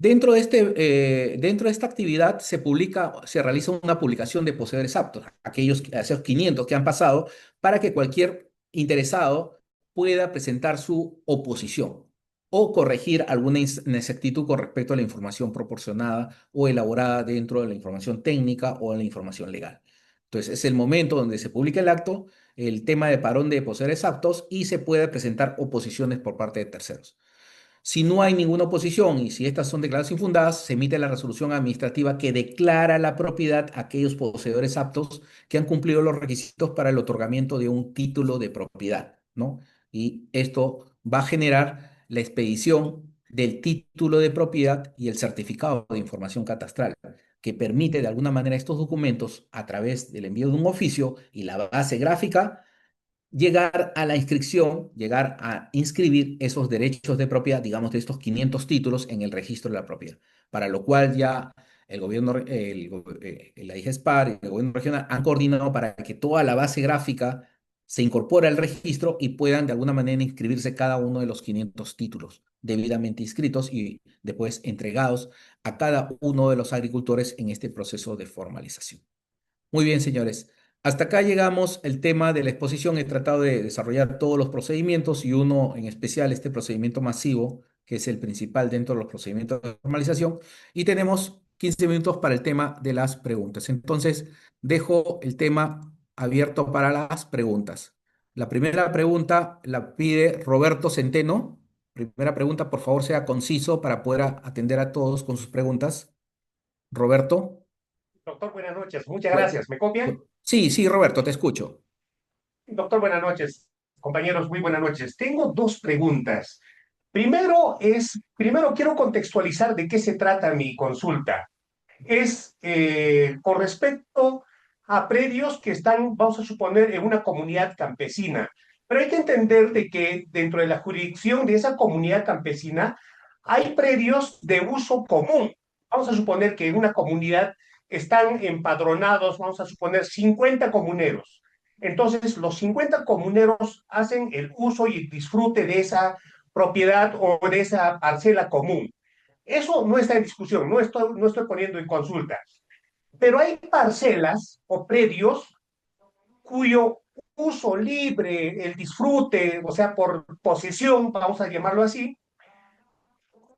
Speaker 1: Dentro de esta actividad se realiza una publicación de poseedores aptos, esos 500 que han pasado, para que cualquier interesado pueda presentar su oposición o corregir alguna inexactitud con respecto a la información proporcionada o elaborada dentro de la información técnica o en la información legal. Entonces, es el momento donde se publica el acto, el tema de parón de poseedores aptos y se puede presentar oposiciones por parte de terceros. Si no hay ninguna oposición y si estas son declaradas infundadas, se emite la resolución administrativa que declara la propiedad a aquellos poseedores aptos que han cumplido los requisitos para el otorgamiento de un título de propiedad, ¿no? Y esto va a generar la expedición del título de propiedad y el certificado de información catastral, que permite de alguna manera estos documentos, a través del envío de un oficio y la base gráfica, llegar a la inscripción, llegar a inscribir esos derechos de propiedad, digamos, de estos 500 títulos en el registro de la propiedad, para lo cual ya el gobierno, la IGESPAR y el gobierno regional han coordinado para que toda la base gráfica se incorpore al registro y puedan de alguna manera inscribirse cada uno de los 500 títulos debidamente inscritos y después entregados a cada uno de los agricultores en este proceso de formalización. Muy bien, señores. Hasta acá llegamos el tema de la exposición. He tratado de desarrollar todos los procedimientos y uno en especial, este procedimiento masivo, que es el principal dentro de los procedimientos de formalización. Y tenemos 15 minutos para el tema de las preguntas. Entonces, dejo el tema abierto para las preguntas. La primera pregunta la pide Roberto Centeno. Primera pregunta, por favor, sea conciso para poder atender a todos con sus preguntas. Roberto.
Speaker 2: Doctor, buenas noches. Muchas
Speaker 1: Bu-
Speaker 2: gracias. ¿Me copia?
Speaker 1: Sí, sí, Roberto, te escucho.
Speaker 2: Doctor, buenas noches. Compañeros, muy buenas noches. Tengo dos preguntas. Primero quiero contextualizar de qué se trata mi consulta. Es con respecto a predios que están, vamos a suponer, en una comunidad campesina. Pero hay que entender de que dentro de la jurisdicción de esa comunidad campesina hay predios de uso común. Vamos a suponer que en una comunidad están empadronados, vamos a suponer, 50 comuneros. Entonces, los 50 comuneros hacen el uso y el disfrute de esa propiedad o de esa parcela común. Eso no está en discusión, no estoy poniendo en consulta. Pero hay parcelas o predios cuyo uso libre, el disfrute, o sea, por posesión, vamos a llamarlo así,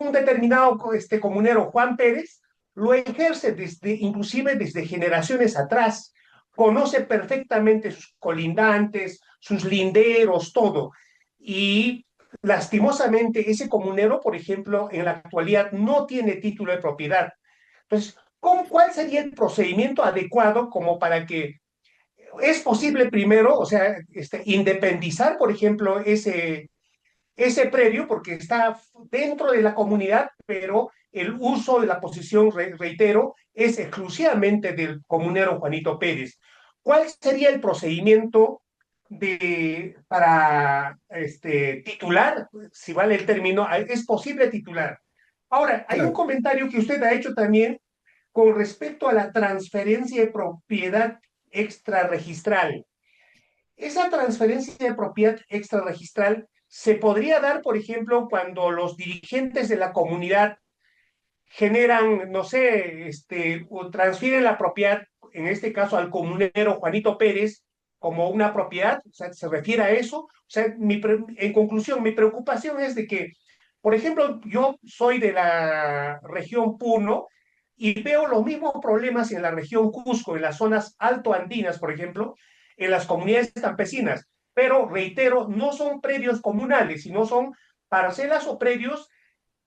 Speaker 2: un determinado comunero, Juan Pérez, lo ejerce inclusive desde generaciones atrás, conoce perfectamente sus colindantes, sus linderos, todo. Y lastimosamente ese comunero, por ejemplo, en la actualidad no tiene título de propiedad. Entonces, ¿cuál sería el procedimiento adecuado como para que es posible primero, o sea, independizar, por ejemplo, ese predio porque está dentro de la comunidad, pero el uso de la posición, reitero, es exclusivamente del comunero Juanito Pérez? ¿Cuál sería el procedimiento para titular, si vale el término? ¿Es posible titular? Ahora, hay un
Speaker 1: Claro.
Speaker 2: comentario que usted ha hecho también con respecto a la transferencia de propiedad extrarregistral. Esa transferencia de propiedad extrarregistral se podría dar, por ejemplo, cuando los dirigentes de la comunidad generan, no sé, o transfieren la propiedad, en este caso al comunero Juanito Pérez, como una propiedad, o sea, se refiere a eso. O sea, en conclusión, mi preocupación es de que, por ejemplo, yo soy de la región Puno y veo los mismos problemas en la región Cusco, en las zonas altoandinas, por ejemplo, en las comunidades campesinas. Pero, reitero, no son predios comunales, sino son parcelas o predios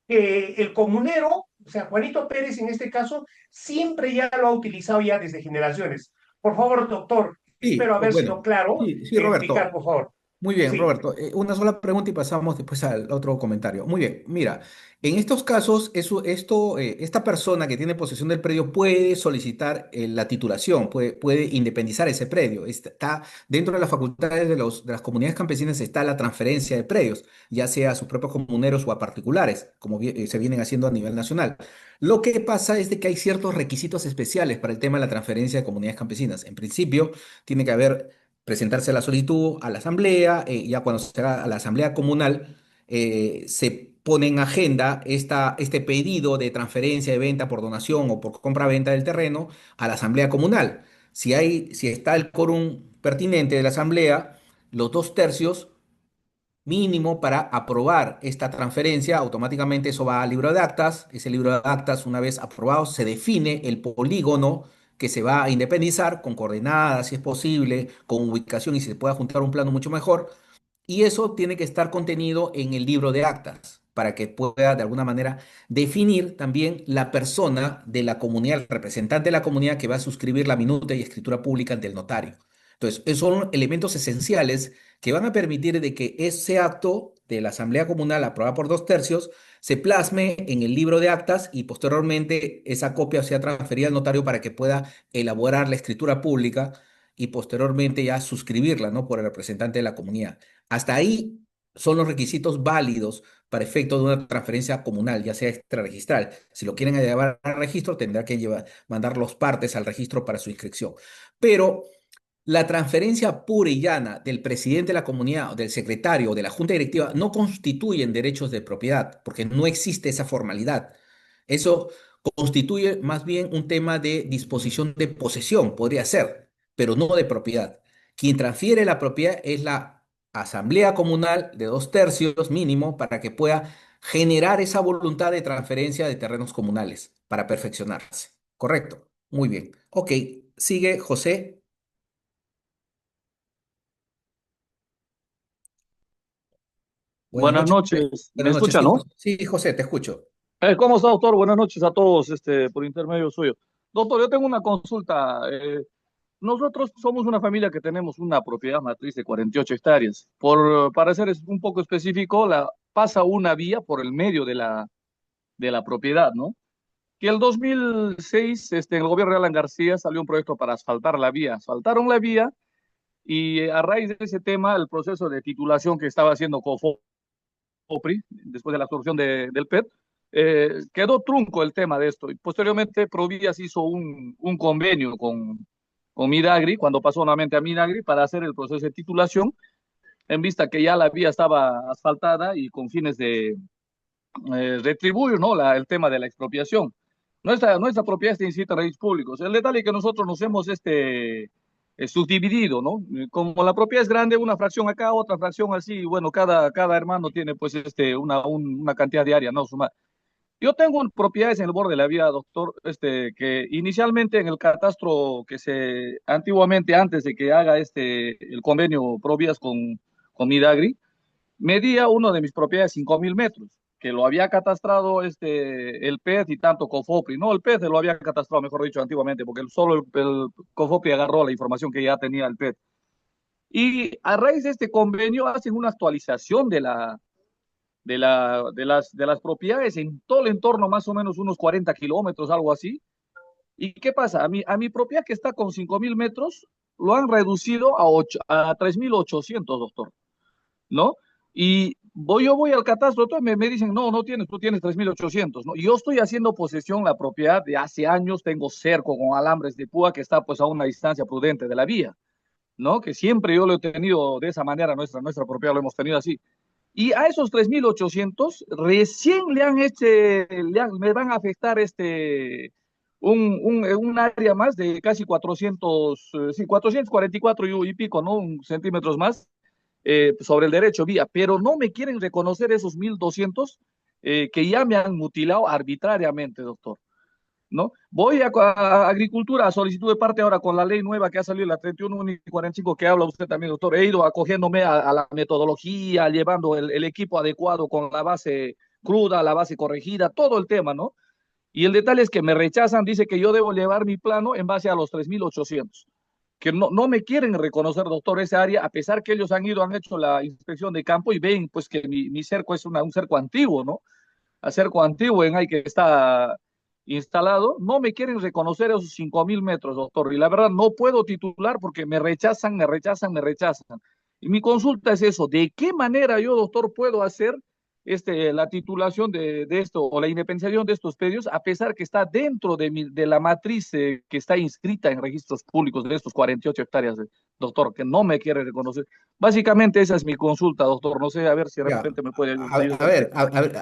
Speaker 2: que el comunero, o sea, Juanito Pérez en este caso, siempre ya lo ha utilizado ya desde generaciones. Por favor, doctor,
Speaker 1: Sí,
Speaker 2: espero haber sido
Speaker 1: bueno,
Speaker 2: claro
Speaker 1: sí, sí,
Speaker 2: en explicar,
Speaker 1: Roberto.
Speaker 2: por favor.
Speaker 1: Muy bien,
Speaker 2: Sí.
Speaker 1: Roberto. Una sola pregunta y pasamos después al otro comentario. Muy bien, mira, en estos casos, esta persona que tiene posesión del predio puede solicitar la titulación, puede independizar ese predio. Está dentro de las facultades de las comunidades campesinas está la transferencia de predios, ya sea a sus propios comuneros o a particulares, como se vienen haciendo a nivel nacional. Lo que pasa es de que hay ciertos requisitos especiales para el tema de la transferencia de comunidades campesinas. En principio, tiene que haber presentarse la solicitud a la asamblea, ya cuando se haga a la asamblea comunal, se pone en agenda este pedido de transferencia de venta por donación o por compra-venta del terreno a la asamblea comunal. Si está el quórum pertinente de la asamblea, los dos tercios mínimo para aprobar esta transferencia, automáticamente eso va al libro de actas. Ese libro de actas, una vez aprobado, se define el polígono que se va a independizar con coordenadas, si es posible, con ubicación y si se puede juntar un plano mucho mejor. Y eso tiene que estar contenido en el libro de actas. para que pueda de alguna manera definir también la persona de la comunidad, el representante de la comunidad que va a suscribir la minuta y escritura pública ante el notario. Entonces, esos son elementos esenciales que van a permitir de que ese acto de la Asamblea Comunal aprobada por 2/3 se plasme en el libro de actas y posteriormente esa copia sea transferida al notario para que pueda elaborar la escritura pública y posteriormente ya suscribirla, ¿no? Por el representante de la comunidad. Hasta ahí son los requisitos válidos para efecto de una transferencia comunal, ya sea extrarregistral. Si lo quieren llevar al registro, tendrá que mandar los partes al registro para su inscripción. Pero la transferencia pura y llana del presidente de la comunidad, o del secretario o de la junta directiva no constituyen derechos de propiedad, porque no existe esa formalidad. Eso constituye más bien un tema de disposición de posesión, podría ser, pero no de propiedad. Quien transfiere la propiedad es la asamblea comunal de 2/3 mínimo para que pueda generar esa voluntad de transferencia de terrenos comunales para perfeccionarse. ¿Correcto? Muy bien. Ok, sigue José. Buenas
Speaker 3: Buenas
Speaker 1: noches, José.
Speaker 3: noches, ¿me
Speaker 1: Buenas noches,
Speaker 3: escucha,
Speaker 1: sí,
Speaker 3: no?
Speaker 1: José. Sí, José, te escucho.
Speaker 3: ¿Cómo está, doctor? Buenas noches a todos, por intermedio suyo. Doctor, yo tengo una consulta. Nosotros somos una familia que tenemos una propiedad matriz de 48 hectáreas. Para ser un poco específico, pasa una vía por el medio de la propiedad, ¿no? Que el 2006, en el gobierno de Alan García salió un proyecto para asfaltar la vía. Asfaltaron la vía y a raíz de ese tema, el proceso de titulación que estaba haciendo OPRI, después de la absorción del PET, quedó trunco el tema de esto. Y posteriormente Provías hizo un convenio con Midagri, cuando pasó nuevamente a Midagri, para hacer el proceso de titulación, en vista que ya la vía estaba asfaltada y con fines de retribuir, ¿no? El tema de la expropiación. Nuestra propiedad está inscrita en registros públicos. El detalle es que nosotros nos hemos subdividido, ¿no? Como la propiedad es grande, una fracción acá, otra fracción así, y bueno, cada hermano tiene pues una cantidad diaria, ¿no? Yo tengo propiedades en el borde de la vía, doctor, que inicialmente en el catastro antiguamente, antes de que haga el convenio Provías con Midagri, medía uno de mis propiedades 5.000 metros, que lo había catastrado el PET y tanto Cofopri. No, el PET lo había catastrado, mejor dicho, antiguamente, porque solo el Cofopri agarró la información que ya tenía el PET. Y a raíz de este convenio hacen una actualización de las propiedades en todo el entorno, más o menos unos 40 kilómetros, algo así. ¿Y qué pasa? A mi propiedad que está con 5.000 metros, lo han reducido a 3.800, doctor, ¿no? Y yo voy al catastro, entonces me dicen, no, no tienes, tú tienes 3.800, ¿no? Y yo estoy haciendo posesión la propiedad de hace años, tengo cerco con alambres de púa que está pues a una distancia prudente de la vía, ¿no? Que siempre yo lo he tenido de esa manera, nuestra propiedad lo hemos tenido así. Y a esos 3.800 recién me van a afectar un área más de casi 400, sí, 444 y pico, ¿no? Centímetros más sobre el derecho vía, pero no me quieren reconocer esos 1.200 que ya me han mutilado arbitrariamente, doctor. ¿No? Voy a Agricultura a solicitud de parte ahora con la ley nueva que ha salido, la 31 y 45 que habla usted también, doctor. He ido acogiéndome a la metodología, llevando el equipo adecuado con la base cruda, la base corregida, todo el tema, ¿no? Y el detalle es que me rechazan, dice que yo debo llevar mi plano en base a los 3.800 que no me quieren reconocer, doctor, esa área, a pesar que ellos han hecho la inspección de campo y ven pues que mi cerco es un cerco antiguo, ¿no? A cerco antiguo en ahí que está instalado, no me quieren reconocer esos 5.000 metros, doctor, y la verdad no puedo titular porque me rechazan, me rechazan, me rechazan. Y mi consulta es eso, ¿de qué manera yo, doctor, puedo hacer la titulación de esto o la independización de estos predios, a pesar que está dentro de la matriz que está inscrita en registros públicos de estos 48 hectáreas, doctor, que no me quiere reconocer? Básicamente esa es mi consulta, doctor. No sé, a ver si de
Speaker 1: Ya,
Speaker 3: repente me puede
Speaker 1: a
Speaker 3: ayudar.
Speaker 1: ver,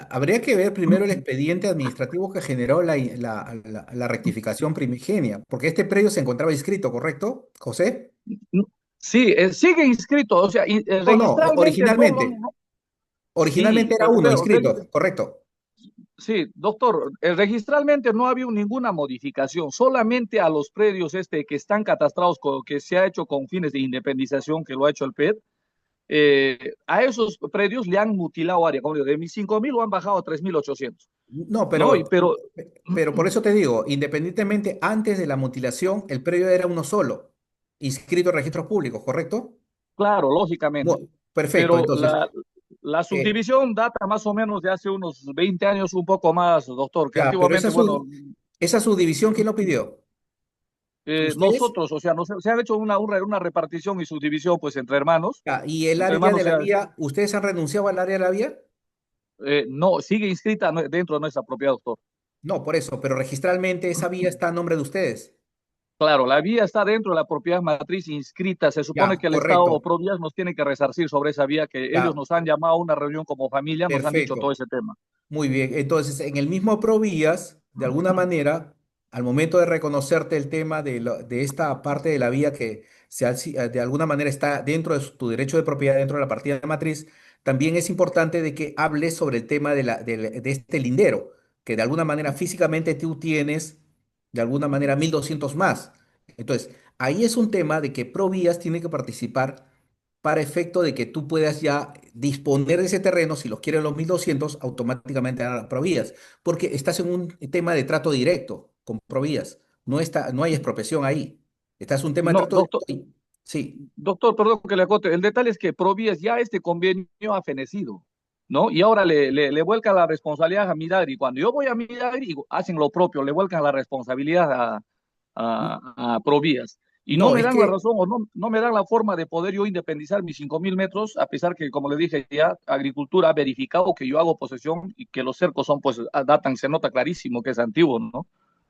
Speaker 1: habría que ver primero el expediente administrativo que generó la rectificación primigenia, porque este predio se encontraba inscrito, ¿correcto, José?
Speaker 3: Sí, sigue inscrito, o sea,
Speaker 1: No, no,
Speaker 3: registralmente
Speaker 1: originalmente.
Speaker 3: sí,
Speaker 1: Originalmente era uno inscrito, correcto.
Speaker 3: sí, doctor, registralmente no ha habido ninguna modificación, solamente a los predios que están catastrados, que se ha hecho con fines de independización, que lo ha hecho el PET, a esos predios le han mutilado área, como digo, de mis 5.000 lo han bajado a 3.800,
Speaker 1: No,
Speaker 3: ¿no? Y,
Speaker 1: pero por eso te digo, independientemente, antes de la mutilación, el predio era uno solo, inscrito en registros públicos, ¿correcto?
Speaker 3: claro, lógicamente,
Speaker 1: Perfecto,
Speaker 3: pero
Speaker 1: entonces,
Speaker 3: la
Speaker 1: eh,
Speaker 3: subdivisión data más o menos de hace unos 20 años, un poco más, doctor, que
Speaker 1: ya, pero
Speaker 3: antiguamente, bueno,
Speaker 1: esa subdivisión, ¿quién lo pidió? ¿Ustedes?
Speaker 3: nosotros, o sea, se han hecho una repartición y subdivisión, pues,
Speaker 1: Ya, ¿y el
Speaker 3: entre
Speaker 1: área
Speaker 3: hermanos,
Speaker 1: de
Speaker 3: o
Speaker 1: la
Speaker 3: sea,
Speaker 1: vía, ustedes han renunciado al área de la vía?
Speaker 3: no, sigue inscrita dentro de nuestra propiedad, doctor.
Speaker 1: No, por eso, pero registralmente esa vía está a nombre de ustedes.
Speaker 3: Claro, la vía está dentro de la propiedad matriz inscrita. Se supone
Speaker 1: Ya,
Speaker 3: que el Estado o
Speaker 1: correcto.
Speaker 3: Provías nos tiene que resarcir sobre esa vía, que ellos
Speaker 1: Ya,
Speaker 3: nos han llamado a una reunión como familia, nos han dicho todo
Speaker 1: perfecto.
Speaker 3: ese tema.
Speaker 1: Muy bien, entonces en el mismo Provías, de alguna manera, al momento de reconocerte el tema de esta parte de la vía que de alguna manera está dentro de tu derecho de propiedad, dentro de la partida de matriz, también es importante de que hables sobre el tema de este lindero, que de alguna manera físicamente tú tienes, de alguna manera, 1.200 más. Entonces, ahí es un tema de que Provías tiene que participar para efecto de que tú puedas ya disponer de ese terreno, si los quieres los 1.200 automáticamente a Provías, porque estás en un tema de trato directo con Provías, no hay expropiación ahí, estás en un tema de
Speaker 3: No,
Speaker 1: trato
Speaker 3: doctor,
Speaker 1: directo y sí,
Speaker 3: doctor, perdón que le acote. El detalle es que Provías ya este convenio ha fenecido, ¿no? Y ahora le vuelca la responsabilidad a Midagri. Cuando yo voy a Midagri, hacen lo propio, le vuelcan la responsabilidad a Provías. Y no
Speaker 1: no,
Speaker 3: me
Speaker 1: es
Speaker 3: dan la
Speaker 1: que
Speaker 3: razón o no me dan la forma de poder yo independizar mis 5.000 metros, a pesar que, como le dije ya, Agricultura ha verificado que yo hago posesión y que los cercos son, pues, datan, se nota clarísimo que es antiguo, ¿no?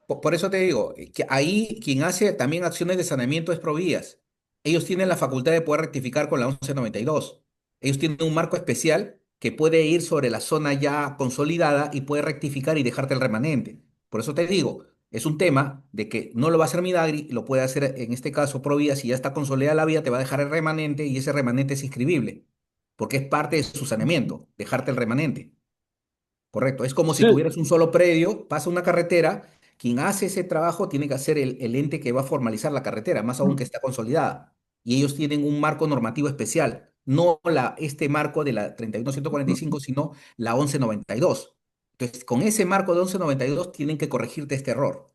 Speaker 1: por eso te digo, que ahí quien hace también acciones de saneamiento es Provías. Ellos tienen la facultad de poder rectificar con la 1192. Ellos tienen un marco especial que puede ir sobre la zona ya consolidada y puede rectificar y dejarte el remanente. Por eso te digo, es un tema de que no lo va a hacer Midagri, lo puede hacer en este caso Provías, si ya está consolidada la vía, te va a dejar el remanente y ese remanente es inscribible, porque es parte de su saneamiento, dejarte el remanente. Correcto, es como si
Speaker 3: Sí,
Speaker 1: tuvieras un solo predio, pasa una carretera, quien hace ese trabajo tiene que hacer el ente que va a formalizar la carretera, más aún que está consolidada. Y ellos tienen un marco normativo especial, no este marco de la 31145, sino la 1192. Entonces, con ese marco de 1192 tienen que corregirte este error,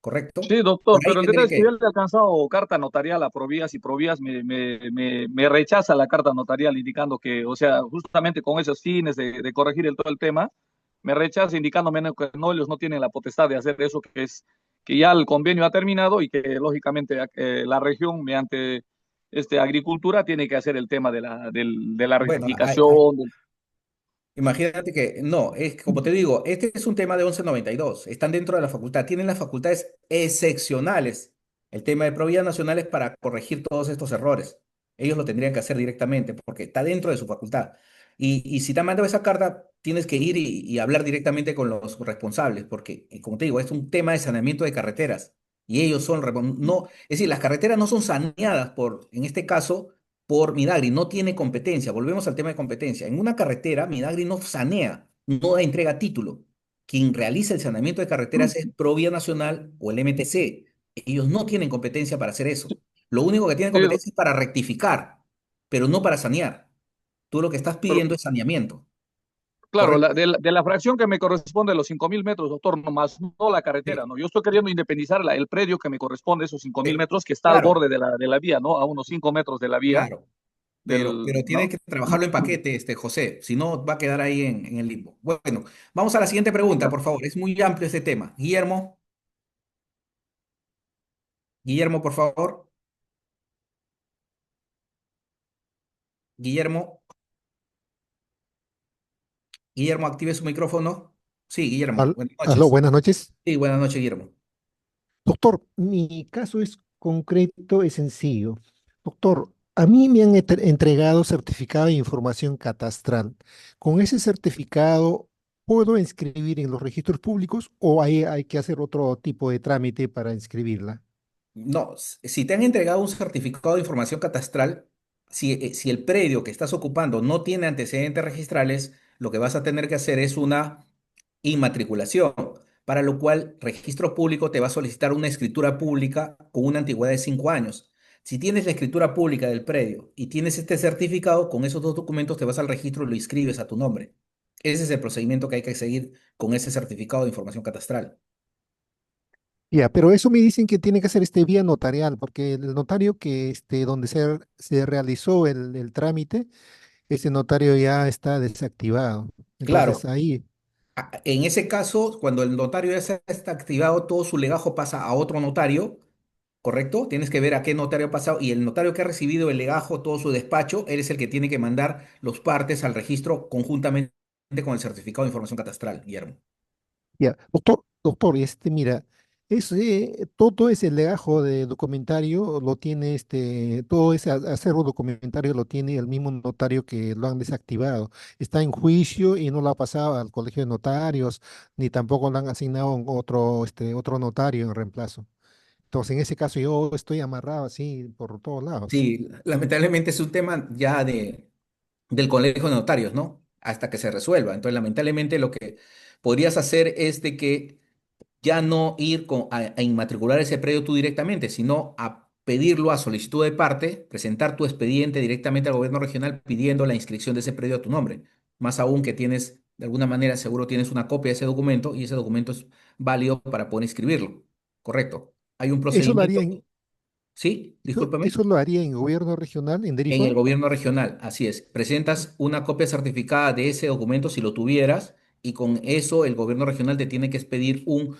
Speaker 1: ¿correcto?
Speaker 3: sí, doctor,
Speaker 1: Por ahí
Speaker 3: pero el detalle
Speaker 1: tendría
Speaker 3: es que yo
Speaker 1: que,
Speaker 3: le he alcanzado carta notarial a Provías y Provías me rechaza la carta notarial indicando que, o sea, justamente con esos fines de corregir todo el tema, me rechaza indicándome que no, ellos no tienen la potestad de hacer eso, que es que ya el convenio ha terminado y que lógicamente la región mediante agricultura tiene que hacer el tema de la
Speaker 1: bueno,
Speaker 3: rectificación.
Speaker 1: imagínate que, no, es como te digo, este es un tema de 1192. Están dentro de la facultad, tienen las facultades excepcionales. El tema de probidad nacional es para corregir todos estos errores. Ellos lo tendrían que hacer directamente porque está dentro de su facultad. Y si te han mandado esa carta, tienes que ir y hablar directamente con los responsables, porque, como te digo, es un tema de saneamiento de carreteras. Y ellos son, no, es decir, las carreteras no son saneadas en este caso, por Midagri, no tiene competencia. Volvemos al tema de competencia. En una carretera, Midagri no sanea, no entrega título. Quien realiza el saneamiento de carreteras es Provía Nacional o el MTC. Ellos no tienen competencia para hacer eso. Lo único que tienen
Speaker 3: Sí,
Speaker 1: competencia es para rectificar, pero no para sanear. Tú lo que estás
Speaker 3: pero
Speaker 1: pidiendo es saneamiento,
Speaker 3: claro,
Speaker 1: ¿correcto?
Speaker 3: de la fracción que me corresponde, los 5.000 metros, doctor, no más, no la carretera,
Speaker 1: Sí,
Speaker 3: ¿no? Yo estoy queriendo independizar el predio que me corresponde, esos 5.000 metros, que está al
Speaker 1: claro,
Speaker 3: borde de la vía, ¿no? A unos 5 metros de la vía,
Speaker 1: claro. Pero tiene
Speaker 3: ¿no?
Speaker 1: que trabajarlo en paquete, José, si no va a quedar ahí en el limbo. Bueno, vamos a la siguiente pregunta, por favor. Es muy amplio este tema. Guillermo, por favor. Guillermo, Guillermo, active su micrófono. Sí, Guillermo, buenas
Speaker 4: Aló,
Speaker 1: noches.
Speaker 4: buenas noches.
Speaker 1: Sí, buenas noches, Guillermo.
Speaker 4: Doctor, mi caso es concreto, es sencillo. Doctor, a mí me han entregado certificado de información catastral. ¿Con ese certificado puedo inscribir en los registros públicos o hay que hacer otro tipo de trámite para inscribirla?
Speaker 1: No, si te han entregado un certificado de información catastral, si el predio que estás ocupando no tiene antecedentes registrales, lo que vas a tener que hacer es una inmatriculación, para lo cual Registro Público te va a solicitar una escritura pública con una antigüedad de 5 años. Si tienes la escritura pública del predio y tienes este certificado, con esos dos documentos te vas al registro y lo inscribes a tu nombre. Ese es el procedimiento que hay que seguir con ese certificado de información catastral.
Speaker 4: Ya, pero eso me dicen que tiene que hacer vía notarial, porque el notario que donde se realizó el trámite, ese notario ya está desactivado. Entonces
Speaker 1: Claro,
Speaker 4: ahí,
Speaker 1: en ese caso, cuando el notario ya está activado, todo su legajo pasa a otro notario, ¿correcto? Tienes que ver a qué notario ha pasado y el notario que ha recibido el legajo, todo su despacho, él es el que tiene que mandar los partes al registro conjuntamente con el certificado de información catastral, Guillermo.
Speaker 4: ya, doctor, mira, todo ese legajo de documentario lo tiene todo ese acervo documentario lo tiene el mismo notario que lo han desactivado. Está en juicio y no lo ha pasado al colegio de notarios, ni tampoco le han asignado otro notario en reemplazo. Entonces, en ese caso yo estoy amarrado así por todos lados.
Speaker 1: Sí, lamentablemente es un tema ya del colegio de notarios, ¿no? Hasta que se resuelva. Entonces, lamentablemente lo que podrías hacer es de que ya no ir a inmatricular ese predio tú directamente, sino a pedirlo a solicitud de parte, presentar tu expediente directamente al gobierno regional pidiendo la inscripción de ese predio a tu nombre. Más aún que tienes, de alguna manera, seguro tienes una copia de ese documento y ese documento es válido para poder inscribirlo. Correcto. Hay un
Speaker 4: Eso lo
Speaker 1: procedimiento.
Speaker 4: haría
Speaker 1: Sí, discúlpame.
Speaker 4: eso lo haría en gobierno regional, en
Speaker 1: En el
Speaker 4: Derifone.
Speaker 1: gobierno regional, así es. Presentas una copia certificada de ese documento si lo tuvieras y con eso el gobierno regional te tiene que expedir un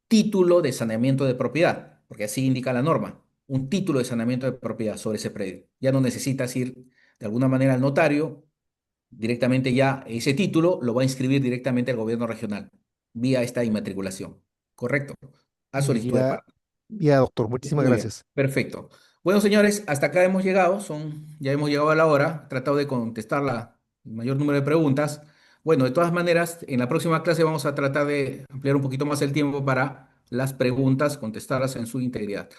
Speaker 1: título de saneamiento de propiedad, porque así indica la norma, un título de saneamiento de propiedad sobre ese predio. Ya no necesitas ir de alguna manera al notario, directamente ya ese título lo va a inscribir directamente al gobierno regional vía esta inmatriculación. ¿Correcto? A solicitud de
Speaker 4: Ya,
Speaker 1: parte.
Speaker 4: ya, doctor, muchísimas
Speaker 1: Muy bien,
Speaker 4: gracias.
Speaker 1: perfecto. Bueno, señores, hasta acá hemos llegado, ya hemos llegado a la hora, he tratado de contestar el mayor número de preguntas. Bueno, de todas maneras, en la próxima clase vamos a tratar de ampliar un poquito más el tiempo para las preguntas, contestarlas en su integridad.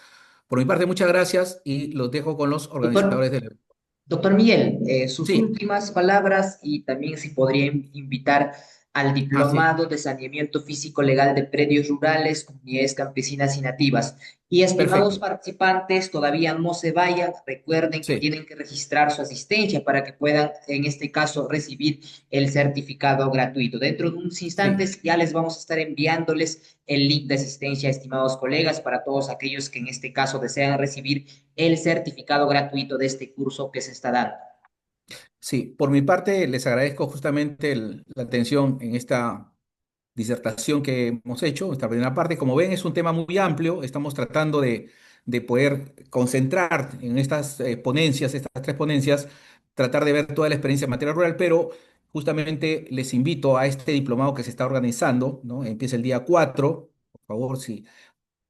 Speaker 1: Por mi parte, muchas gracias y los dejo con los
Speaker 5: Doctor,
Speaker 1: organizadores del evento.
Speaker 5: doctor Miguel, sus
Speaker 1: Sí,
Speaker 5: últimas palabras y también si podría invitar al
Speaker 1: así,
Speaker 5: diplomado de saneamiento físico legal de predios rurales, comunidades campesinas y nativas. Y estimados
Speaker 1: perfecto.
Speaker 5: participantes, todavía no se vayan, recuerden que
Speaker 1: Sí,
Speaker 5: tienen que registrar su asistencia para que puedan, en este caso, recibir el certificado gratuito. Dentro de unos
Speaker 1: sí.
Speaker 5: instantes ya les vamos a estar enviándoles el link de asistencia, estimados colegas, para todos aquellos que en este caso desean recibir el certificado gratuito de este curso que se está dando.
Speaker 1: Sí, por mi parte les agradezco justamente la atención en esta disertación que hemos hecho, esta primera parte. Como ven, es un tema muy amplio. Estamos tratando de poder concentrar en estas ponencias, estas tres ponencias, tratar de ver toda la experiencia en materia rural, pero justamente les invito a este diplomado que se está organizando, ¿no? Empieza el día 4. Por favor, si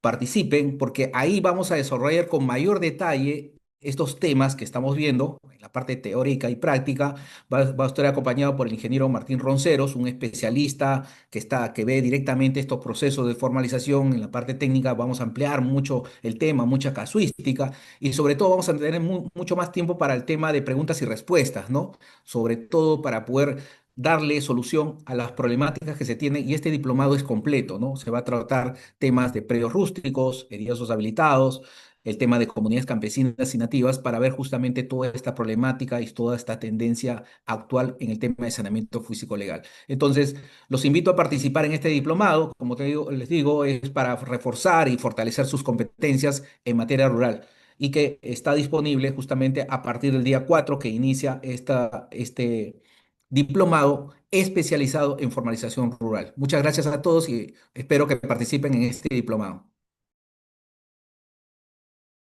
Speaker 1: participen, porque ahí vamos a desarrollar con mayor detalle estos temas que estamos viendo, en la parte teórica y práctica. Va a estar acompañado por el ingeniero Martín Ronceros, un especialista que ve directamente estos procesos de formalización. En la parte técnica vamos a ampliar mucho el tema, mucha casuística, y sobre todo vamos a tener mucho más tiempo para el tema de preguntas y respuestas, ¿no? Sobre todo para poder darle solución a las problemáticas que se tienen, y este diplomado es completo, ¿no? Se va a tratar temas de predios rústicos, ediliosos habilitados, el tema de comunidades campesinas y nativas para ver justamente toda esta problemática y toda esta tendencia actual en el tema de saneamiento físico legal. Entonces, los invito a participar en este diplomado. Como les digo, es para reforzar y fortalecer sus competencias en materia rural y que está disponible justamente a partir del día 4 que inicia este diplomado especializado en formalización rural. Muchas gracias a todos y espero que participen en este diplomado.